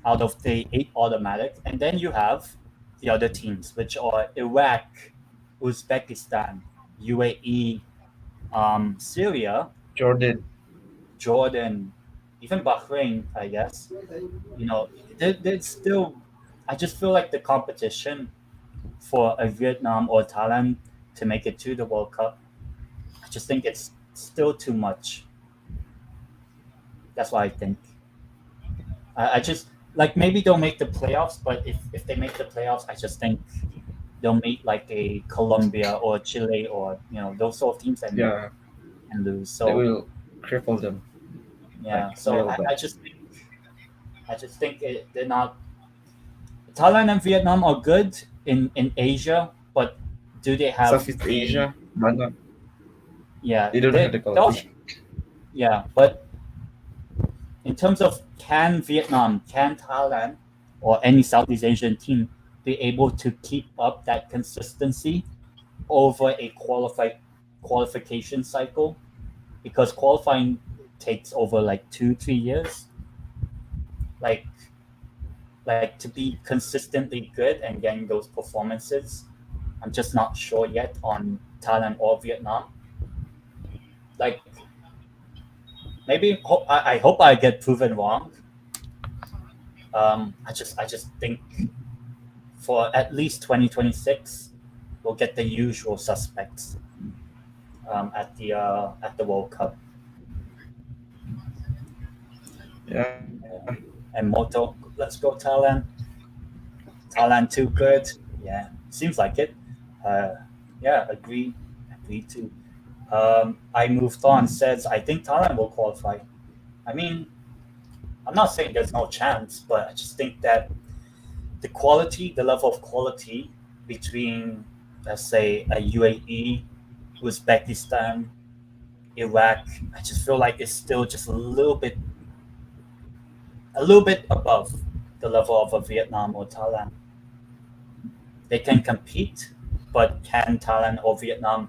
out of the 8 automatic, and then you have the other teams, which are Iraq, Uzbekistan, UAE, Syria, Jordan. Jordan, even Bahrain, I guess. You know, there's still. I just feel like the competition for a Vietnam or Thailand to make it to the World Cup, I just think it's still too much. That's what I think. I just like maybe they'll make the playoffs, but if they make the playoffs, I just think they'll meet like a Colombia or Chile or those sort of teams Yeah, and lose. they So will cripple them like yeah, so real bad. I just think they're not. Thailand and Vietnam are good in Asia, but do they have Southeast the Asia, but not, yeah they don't have the those quality. yeah, but in terms of can Thailand or any Southeast Asian team be able to keep up that consistency over a qualification cycle? Because qualifying takes over like 2-3 years. Like like to be consistently good and getting those performances, I'm just not sure yet on Thailand or Vietnam. Like maybe I hope I get proven wrong. I just think for at least 2026, we'll get the usual suspects at the World Cup. Yeah, And Moto, let's go Thailand. Thailand too good. Yeah, seems like it. Uh, yeah, agree too. I moved on. Says I think Thailand will qualify. I mean, I'm not saying there's no chance, but I just think that the level of quality between, let's say, a UAE, Uzbekistan, Iraq, I just feel like it's still just a little bit above the level of a Vietnam or Thailand. They can compete, but can Thailand or Vietnam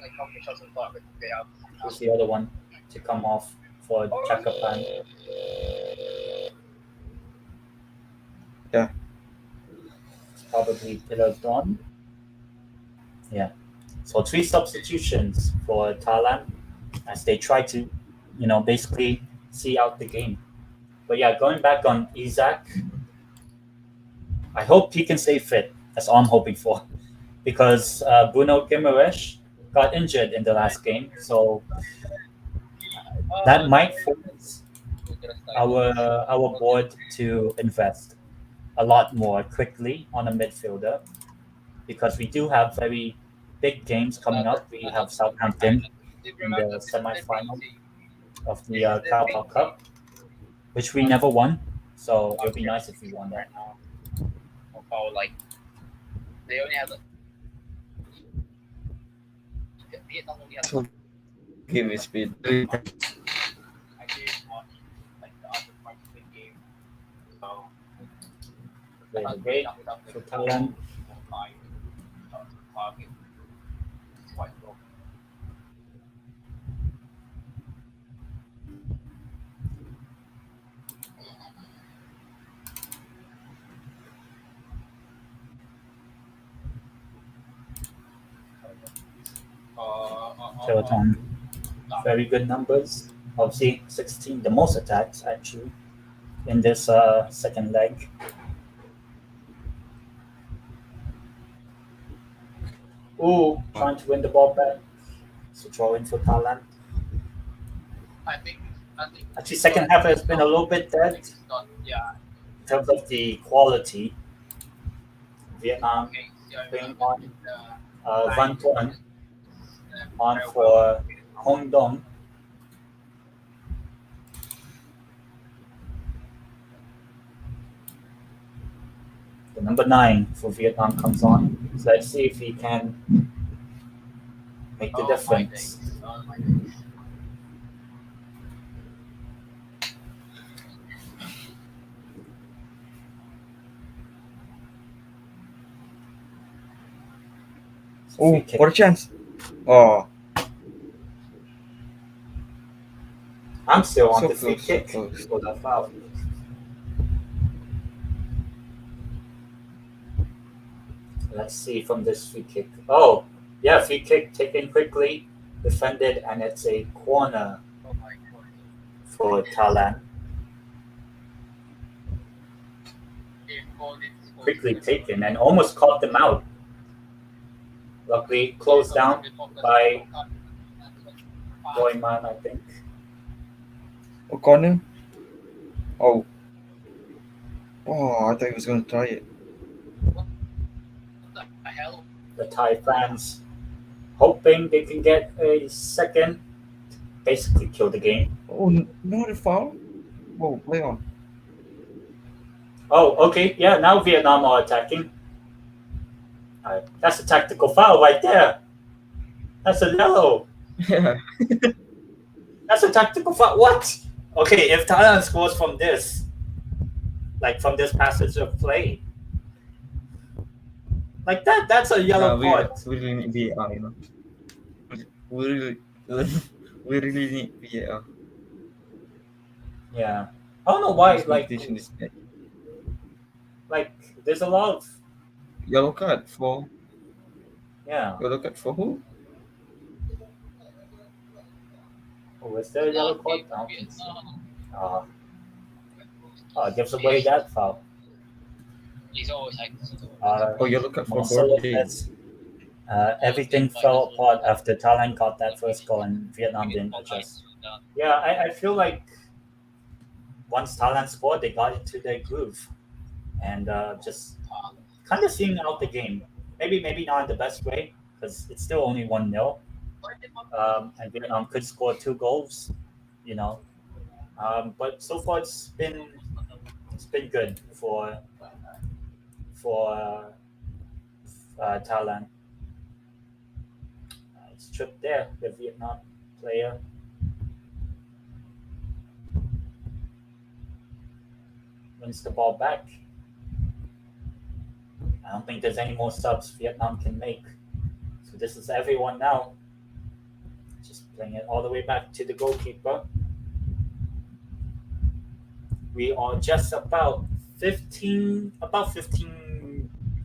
Like how many shots on target they have? Who's the other one to come off for Chakapan? Yeah. It's probably Pillar Dawn. Yeah. So 3 substitutions for Thailand as they try to, basically see out the game. But yeah, going back on Isaac, I hope he can stay fit. That's all I'm hoping for, because Bruno Guimaraes got injured in the last game, so that might force our board to invest a lot more quickly on a midfielder, because we do have very big games coming up. We have Southampton in the semi-final of the Carabao Cup, which we never won. So it would be nice if we won that. Right now. How like they only have Vietnam only has So game is been I did watch like the other parts of the game. So Really great for Thailand. Target is quite low. Peloton, very good numbers. Obviously, 16, the most attacks actually in this second leg. Ooh, trying to win the ball back. So throw in for Thailand. I think Actually, second half has been a little bit dead it's not, yeah. in terms of the quality. Vietnam Okay, playing on Van Tuan on for Hong Dong. The number 9 for Vietnam comes on. So let's see if he can make the difference. Oh, Free kick. what a chance! Oh, I'm still on so the free close, so kick close. for the foul. Let's see from this free kick. Oh, yeah, free kick taken quickly, defended, and it's a corner Oh my god. for Thailand. Quickly taken and almost caught them out. Luckily, closed down by Doyman, I think. Oh, corner. Oh. Oh, I thought he was going to try it. What the hell? The Thai fans hoping they can get a second, basically kill the game. Oh, not a foul? Oh, play on. Oh, okay, yeah, now Vietnam are attacking. Alright, that's a tactical foul right there. That's a yellow. Yeah. That's a tactical foul. What? Okay, if Thailand scores from this, like from this passage of play, like that's a yellow card. we really need VAR, you know. We really, we really need VAR. Yeah, I don't know why. This Like competition is bad. there's a lot of Yellow card for Yellow for who? Oh, is there a yellow card? I don't think so. Gives away that foul. He's always like Oh, yellow card for Marcelo Borges. says, everything fell apart after Thailand got that first goal and Vietnam didn't adjust. Yeah, I feel like once Thailand scored, they got into their groove and just kind of seeing out the game. Maybe not in the best way, because it's still only 1-0. And Vietnam could score 2 goals, but so far it's been good for Thailand. It's tripped there, the Vietnam player. Wins the ball back. I don't think there's any more subs Vietnam can make. So this is everyone now. Playing it all the way back to the goalkeeper. We are just about 15,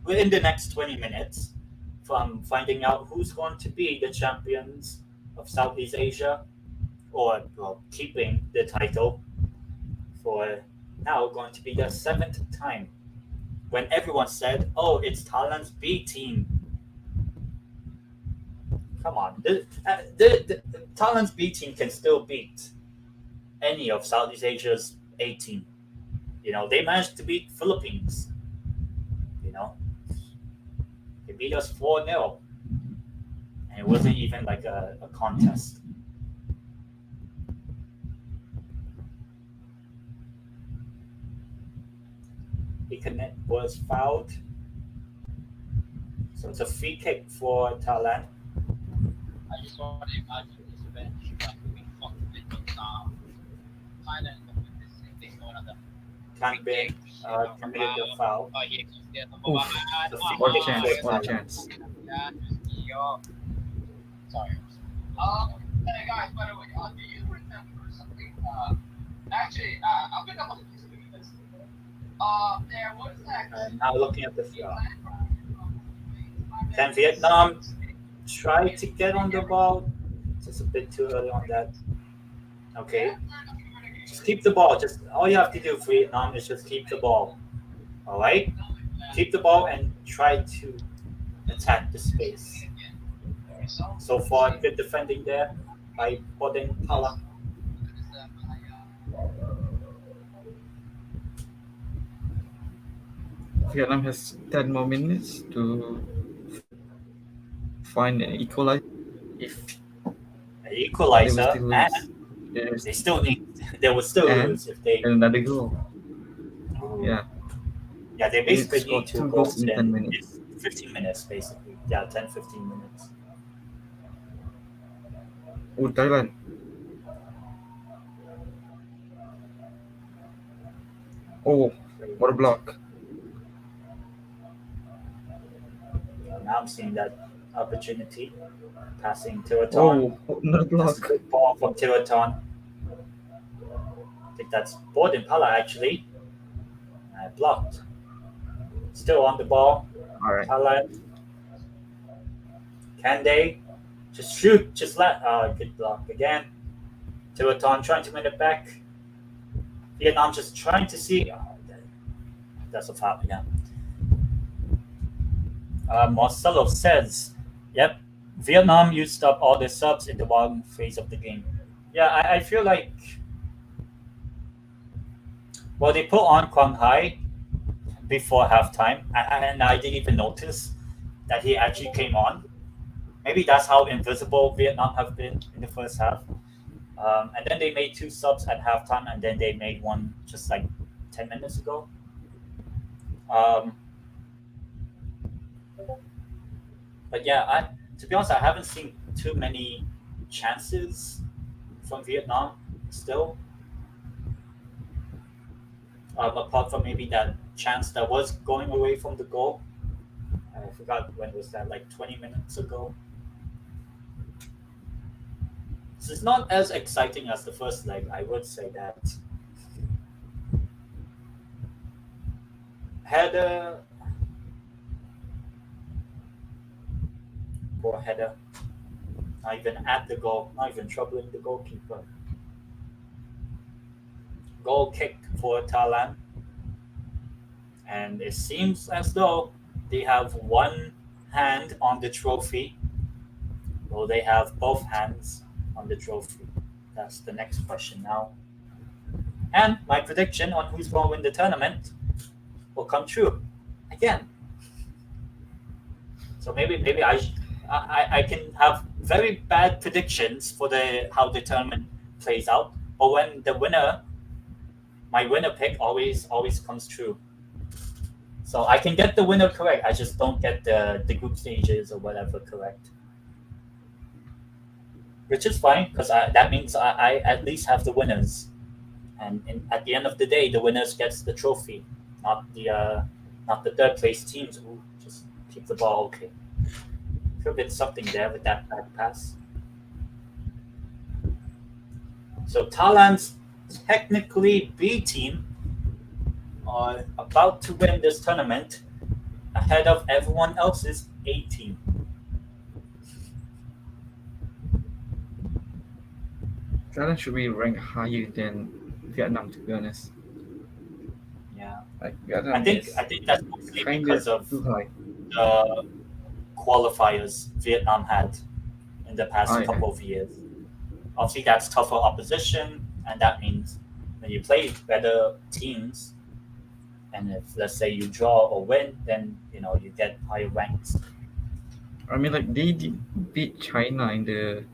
within the next 20 minutes from finding out who's going to be the champions of Southeast Asia, or well, keeping the title for now going to be the 7th time. When everyone said, "Oh, it's Thailand's B team." Come on, the Thailand's B team can still beat any of Southeast Asia's A team. They managed to beat Philippines. You know, they beat us 4-0, and it wasn't even like a contest. Ikanet was fouled, so it's a free kick for Thailand. I just want to imagine this event being fucked with Thailand with this thing going on. Tan Bin committed the foul. Oh, yeah, yeah. The free What a kick chance! for What a Thailand. chance! Yeah, sorry. Hey guys, by the way, do you remember something? Actually, I've been up with this. There was And now looking at the field, can Vietnam try to get on the ball? Just a bit too early on that. Okay, just keep the ball. Just all you have to do, Vietnam, is just keep the ball. All right, keep the ball and try to attack the space. So far, good defending there by Bodin Pala. Vietnam has 10 more minutes to find an equalizer. If An they equalizer, will still and lose, they still need. They would still And- lose if they. another goal. Yeah, Yeah, they basically scored need 2 2 goals goals in 10 minutes. 15 minutes, basically. Yeah, 10, 15 minutes. Oh, Thailand. Oh, what a block! Now I'm seeing that opportunity. Passing Tiraton. Oh, another That's a block! good ball from Tiraton. I think that's Bodin Pala actually. Blocked. Still on the ball. All right. Thailand. Can they just shoot? Just let. Good block again. Tiraton trying to win it back. Vietnam just trying to see. That's a foul. Yeah. Marcelo says, "Yep, Vietnam used up all their subs in the bottom phase of the game." Yeah, I feel like. Well, they put on Quang Hai before halftime, and I didn't even notice that he actually came on. Maybe that's how invisible Vietnam have been in the first half. And then they made 2 subs at halftime, and then they made one just like 10 minutes ago. But yeah, to be honest, I haven't seen too many chances from Vietnam still. Apart from maybe that chance that was going away from the goal. I forgot when was that, like 20 minutes ago. So it's not as exciting as the first leg, I would say that. Header. Poor header. Not even at the goal, not even troubling the goalkeeper. Goal kick for Thailand. And it seems as though they have one hand on the trophy. Will they have both hands on the trophy? That's the next question now. And my prediction on who's going to win the tournament will come true again. So maybe I can have very bad predictions for how the tournament plays out, but when my winner pick always comes true. So I can get the winner correct. I just don't get the group stages or whatever correct, which is fine because that means I at least have the winners, and at the end of the day, the winners gets the trophy, not the third place teams who just keep the ball okay. Could have been something there with that back pass. So Thailand's technically B team are about to win this tournament ahead of everyone else's A team. Thailand should be ranked higher than Vietnam, to be honest. Yeah, Like I Vietnam think is I think that's mostly kind because of of too high. the qualifiers Vietnam had in the past Oh yeah, couple of years. Obviously, that's tougher opposition, and that means when you play better teams, and if let's say you draw or win, then you get higher ranks. I mean like they did beat China in the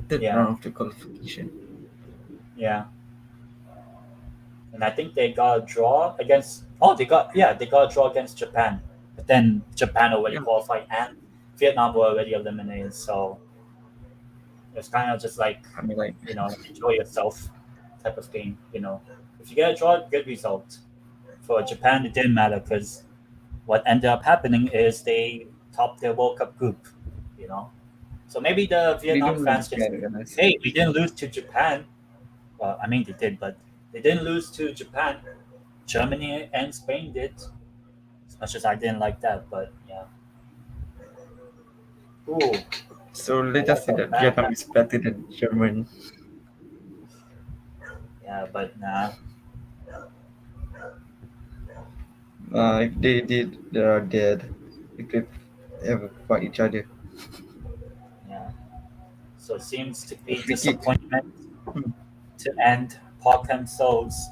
third Yeah, round of the qualification. yeah, and I think they got a draw against. Oh, they got a draw against Japan, but then Japan already Yeah, qualified and Vietnam were already eliminated, so it's kind of just like I mean like enjoy yourself type of game. If you get a draw, good result. For Japan, it didn't matter because what ended up happening is they topped their World Cup group. You know, so maybe the they Vietnam don't really fans can care, say, to be honest. "Hey, we didn't lose to Japan." Well, I mean they did, but they didn't lose to Japan. Germany and Spain did. As much as I didn't like that, but yeah. Ooh, So I let us like say that that bad. Vietnam is better than Germany. Yeah, but nah. If they did, they are dead. They could ever fight each other. Yeah. So it seems to A be free kick. disappointment Hmm. to end Park Hang-seo's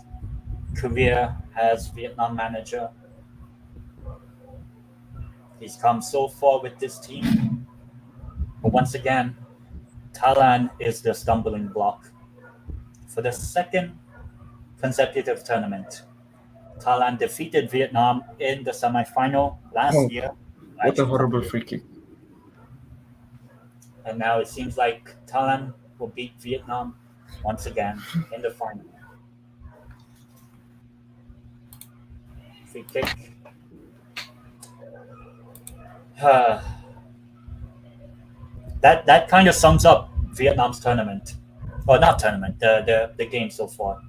career as Vietnam manager. He's come so far with this team, but once again, Thailand is the stumbling block. For the second consecutive tournament, Thailand defeated Vietnam in the semifinal last Oh, year, what a actually a couple horrible years, free kick! and now it seems like Thailand will beat Vietnam once again in the final. Free kick. That kind of sums up Vietnam's tournament, or not tournament, the game so far.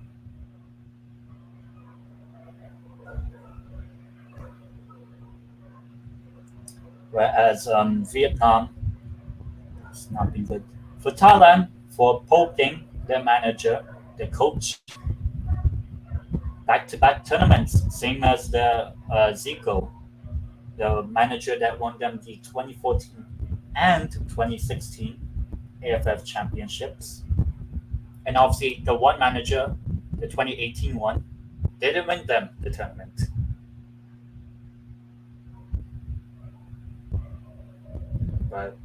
Whereas Vietnam, it's not been good. For Thailand, for poking their manager, their coach, back-to-back tournaments, same as the Zico, the manager that won them the 2014 and 2016 AFF championships, and obviously the one manager, the 2018 one, didn't win them the tournament. But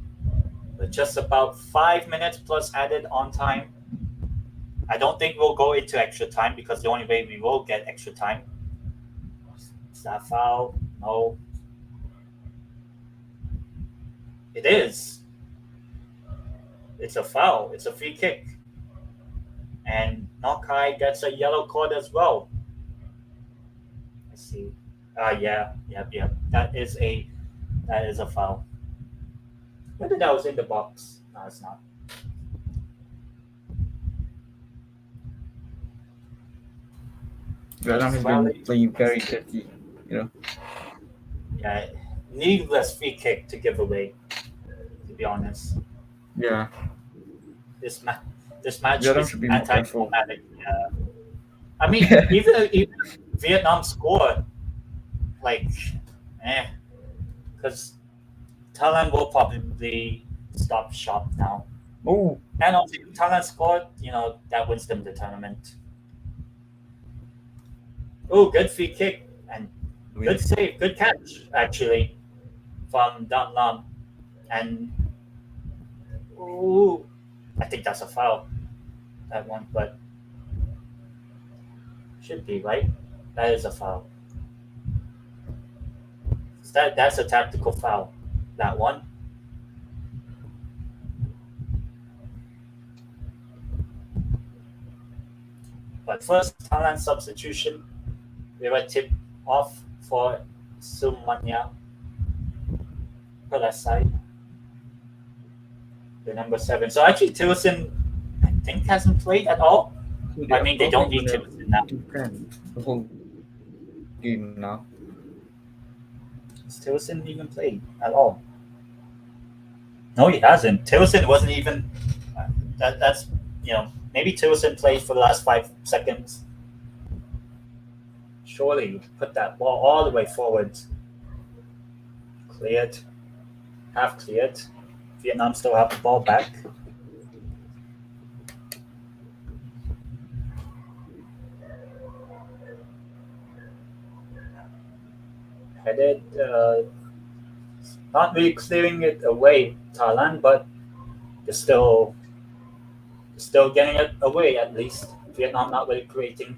with just about 5 minutes plus added on time, I don't think we'll go into extra time because the only way we will get extra time is that foul. No, it is. It's a foul. It's a free kick, and Nokai gets a yellow card as well. I see. Yeah. That is a foul. Maybe that was in the box. No, it's not. Vietnam has Well, been playing very dirty. You know, yeah, needless free kick to give away. To be honest, yeah, this ma- this match Vietnam is should be more careful. anticlimactic. I mean, even Vietnam scored like, because Thailand will probably stop shop now. Oh, And also, if Thailand scored, that wins them the tournament. Oh, good free kick and good save, good catch actually from Dan Lam. And ooh, I think that's a foul. That one, but should be right. That is a foul. That's a tactical foul. That one. But first, Thailand substitution. We were tipped off for Sumanya Pelasai, the number 7. So actually, Tilson think hasn't played at all. So I mean, they don't need probably Tilson now. defend the whole game now. Has Tilson even played at all? No, he hasn't. Tilson wasn't even. That's maybe Tilson played for the last 5 seconds. Surely you put that ball all the way forward. Cleared. Half cleared. Vietnam still have the ball back. Headed. Not really clearing it away, Thailand, but they're still getting it away at least. Vietnam not really creating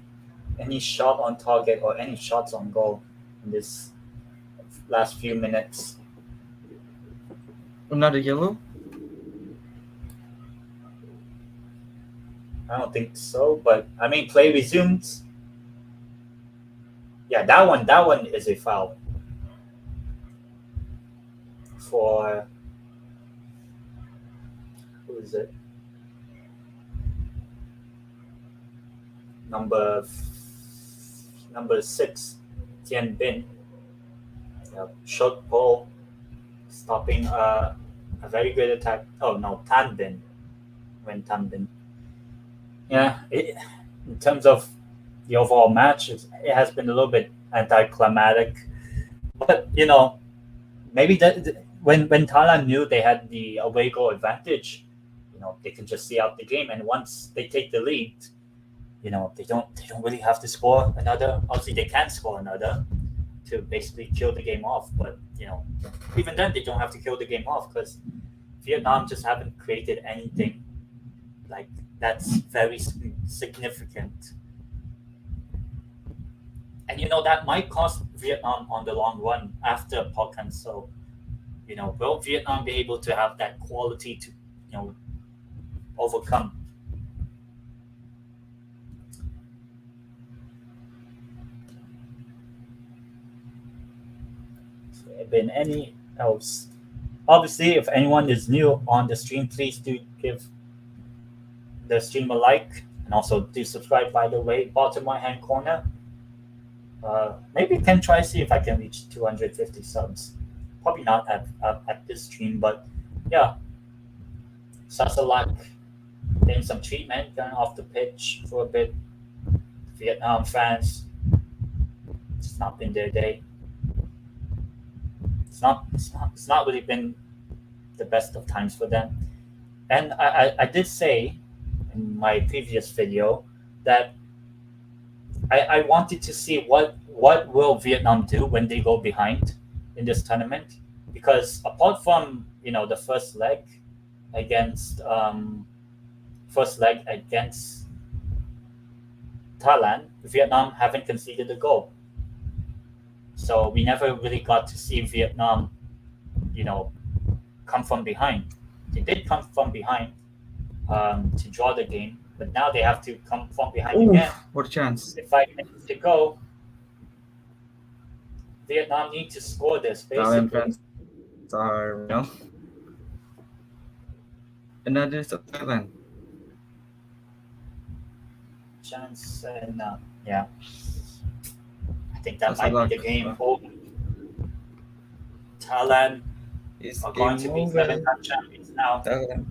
any shot on target or any shots on goal in this last few minutes. Another yellow? I don't think so, but I mean, play resumes. Yeah, that one is a foul for who is it? Number 6, Tien Bin. Short ball, stopping a very good attack. Oh no, Tan Bin. When Tan Bin. Yeah, in terms of the overall match, it has been a little bit anticlimactic. But maybe that when Thailand knew they had the away goal advantage, they can just see out the game. And once they take the lead, they don't really have to score another. Obviously, they can score another to basically kill the game off. But even then, they don't have to kill the game off because Vietnam just haven't created anything like that's very significant. And that might cost Vietnam on the long run after Paul Cancel. Will Vietnam be able to have that quality to overcome? Been any else? Obviously, if anyone is new on the stream, please do give the stream a like and also do subscribe. By the way, bottom right hand corner. Maybe can try see if I can reach 250 subs. Probably not at this stream, but yeah. Sasalak getting some treatment, going off the pitch for a bit. Vietnam fans, it's not been their day. It's not really been the best of times for them. And I did say in my previous video that I wanted to see what will Vietnam do when they go behind in this tournament, because apart from the first leg against Thailand, Vietnam haven't conceded a goal. So we never really got to see Vietnam, come from behind. They did come from behind to draw the game, but now they have to come from behind again. What a chance. With 5 minutes to go, Vietnam need to score this, Thailand basically. fans are, another is of Thailand. Chance and yeah. I think that That's a might lot. be the game over. Thailand It's are going to game be over. 7-time champions now. Thailand.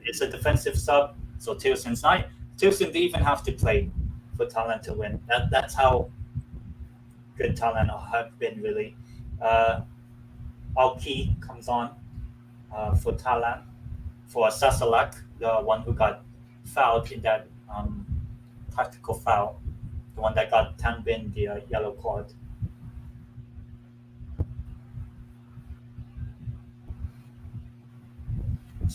It's a defensive sub, so Tilson's not. Tilson didn't even have to play for Thailand to win. That's how good Thailand have been, really. Alki comes on for Thailand for Sasalak, the one who got fouled in that tactical foul, the one that got Tan Bin the yellow card.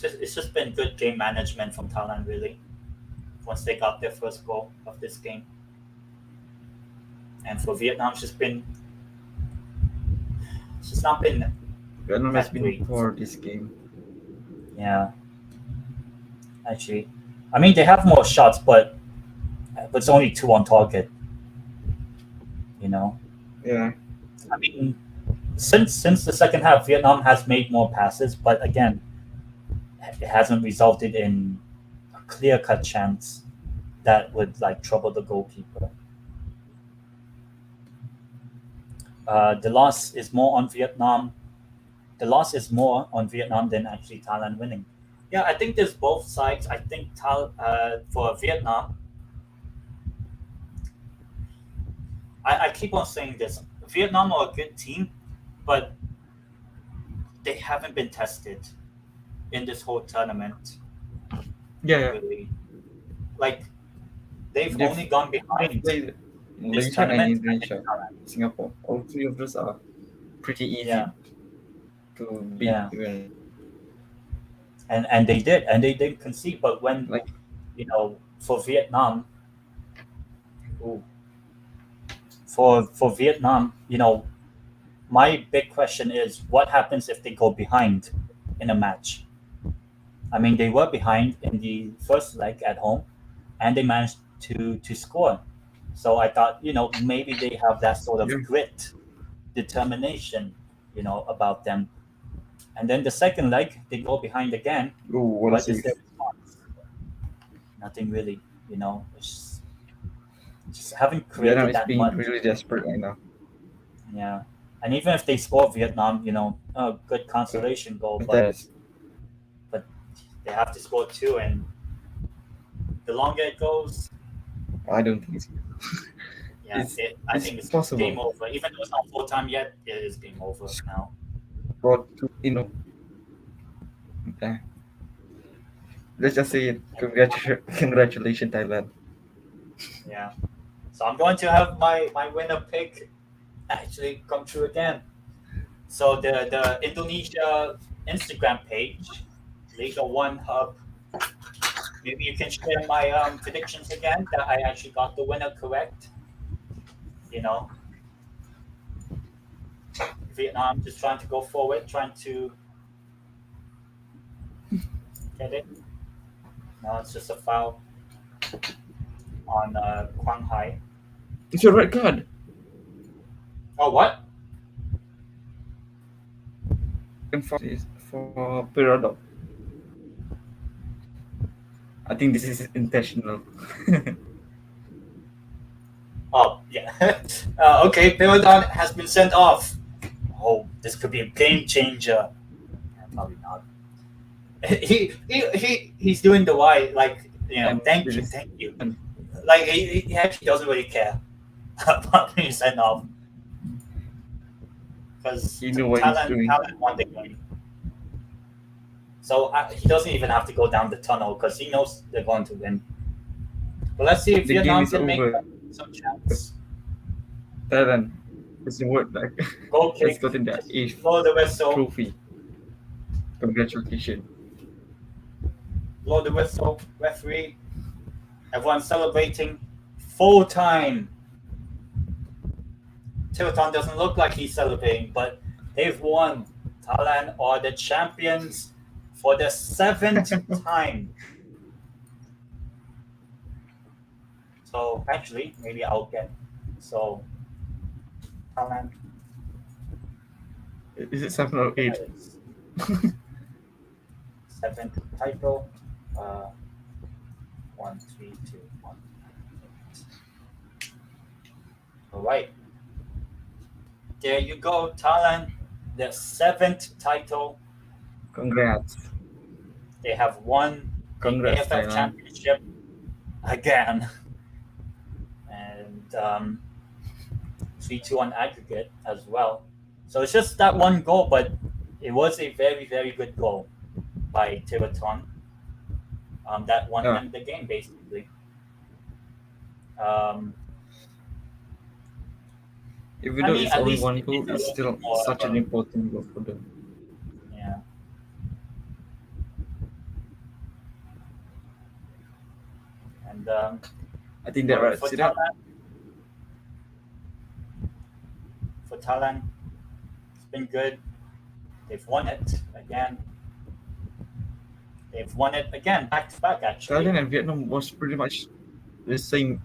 It's just been good game management from Thailand, really, once they got their first goal of this game. And for Vietnam, it's just not been Vietnam has that been great. poor this game. Yeah. Actually, I mean, they have more shots, but it's only 2 on target. Yeah. I mean, since the second half, Vietnam has made more passes, but again, it hasn't resulted in clear-cut chance that would like trouble the goalkeeper. The loss is more on Vietnam. The loss is more on Vietnam than actually Thailand winning. Yeah, I think there's both sides. I think for Vietnam, I keep on saying this. Vietnam are a good team, but they haven't been tested in this whole tournament. Yeah. Really, like they've They've- only gone They behind played this Malaysia and tournament. Indonesia, Singapore. All three of those are pretty easy Yeah, to beat. Yeah. Even and they did concede. But when like for Vietnam, ooh, for Vietnam, my big question is what happens if they go behind in a match? I mean, they were behind in the first leg at home, and they managed to score. So I thought, maybe they have that sort of Yeah. grit, determination, about them. And then the second leg, they go behind again. oh, what a What is save! their response? Nothing really. It's just haven't Vietnam created is that being much. really desperate right now. Yeah, and even if they score Vietnam, a good consolation goal, but That's they have to score two, and the longer it goes, I don't think so. yeah, It's- I it's think it's possible. game over. Even though it's not full time yet, it is game over now. Brought to yeah. Let's just say it. Congratulations, Thailand. Yeah, so I'm going to have my winner pick actually come true again. So the Indonesia Instagram page, Liga One Hub. Maybe you can share my predictions again that I actually got the winner correct. Vietnam just trying to go forward, trying to get it. No, it's just a foul on Quang Hai. It's a red card. Oh, what? And for Perodot. I think this is intentional. Oh, yeah. Okay, Perodon has been sent off. Oh, this could be a game changer. Probably not. He's doing the why, like, And thank this you, is- thank you. and- Like, he actually doesn't really care about being sent off. Because He knew what he's doing. Thailand won the game. So he doesn't even have to go down the tunnel because he knows they're going to win. But let's see if The game Vietnam is can make over. some chance. Thailand is the word like Goal has kick, gotten the eighth blow the whistle, trophy. Congratulations. blow the whistle, referee. Everyone's celebrating full time. Tilton doesn't look like he's celebrating, but they've won. Thailand are the champions for the 7th time. So actually, maybe I'll get Thailand. Is it 7 or 8? 7th title. 1, 3, 2, 1. All right. There you go, Thailand. Their 7th title. Congrats. They have won the Congrats, AFF Thailand. Championship again. And 3-2 on aggregate as well. So it's just that one goal, but it was a very, very good goal by Tibeton. That won them the game, basically. Even I though mean, it's at only least one it goal, is a it's little still more such of an a- important goal for them. Yeah. And I think that wraps for it up. Thailand, it's been good. They've won it again. They've won it again, back to back, actually. Thailand and Vietnam was pretty much the same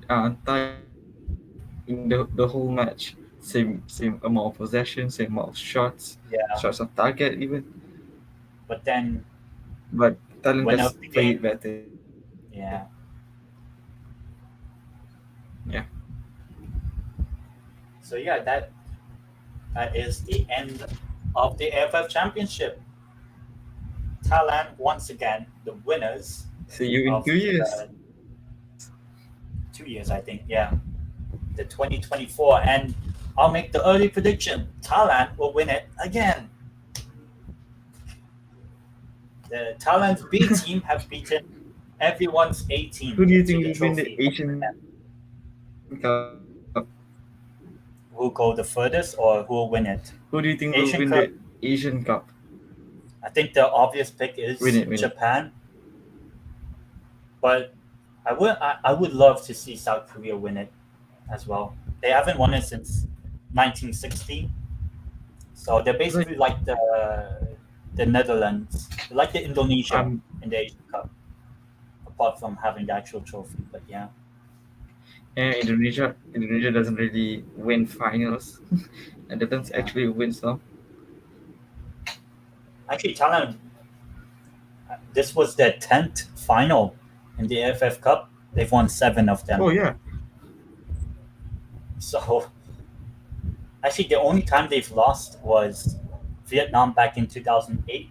tie in the whole match. Same amount of possession, same amount of shots, Yeah, shots on target even. but then But Thailand winner has of the played game. better. Yeah. Yeah. So yeah, that is the end of the AFF Championship. Thailand once again the winners See you in of 2 years. 2 years, I think. Yeah, the 2024, and I'll make the early prediction: Thailand will win it again. The Thailand's B team have beaten everyone's A team Who do you to think the will win the trophy. Asian Cup? Who go the furthest or who will win it? Who do you think will Asian win Cup. the Asian Cup? I think the obvious pick is Win it. Japan, but I would love to see South Korea win it as well. They haven't won it since 1960, so they're basically like the Netherlands, like the Indonesia Um, in the Asian Cup, apart from having the actual trophy. But yeah, Indonesia doesn't really win finals. And Netherlands Yeah. actually wins some. actually, Thailand. This was their 10th final in the AFF Cup. They've won 7 of them. Oh yeah. So actually, the only time they've lost was Vietnam back in 2008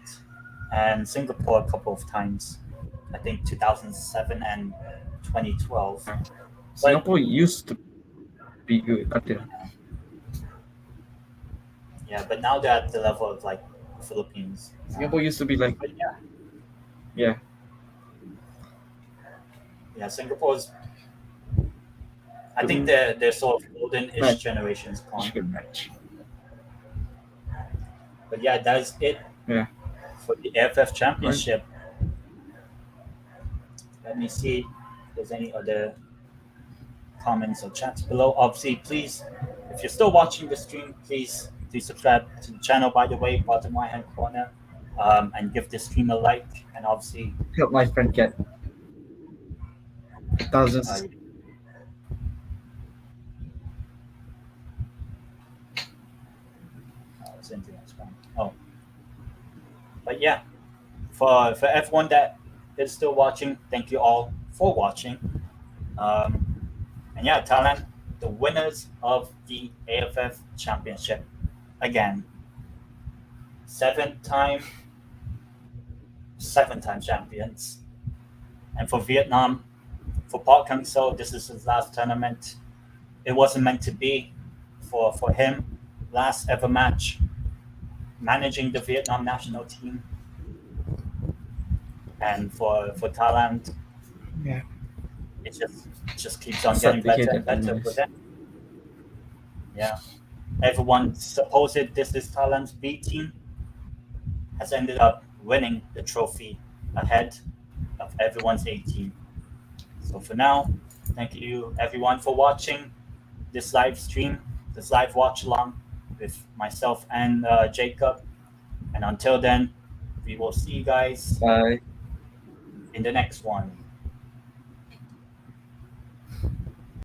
and Singapore a couple of times. I think 2007 and 2012. Singapore used to be good until Yeah, but now they're at the level of like Philippines. Singapore used to be like But yeah, yeah. Singapore's. I think they're sort of golden-ish Match. generations gone. Good match. But yeah, that's it Yeah. for the AFF Championship. Let me see if there's any other comments or chats below. Obviously, please, if you're still watching the stream, please subscribe to the channel, by the way, bottom right hand corner, and give the stream a like. And obviously, Help my friend get thousands. Oh, but yeah, for everyone that is still watching, thank you all for watching. And yeah, Thailand, the winners of the AFF Championship again. Seven-time champions. And for Vietnam, for Park Hang-seo, this is his last tournament. It wasn't meant to be for him. Last ever match, managing the Vietnam national team. And for Thailand, Yeah. it just keeps on Sad getting to hear better and that better news. for them. Yeah. Everyone supposed this is Thailand's B team has ended up winning the trophy ahead of everyone's A team. So for now, thank you everyone for watching this live stream, this live watch along with myself and Jacob. And until then, we will see you guys Bye. in the next one.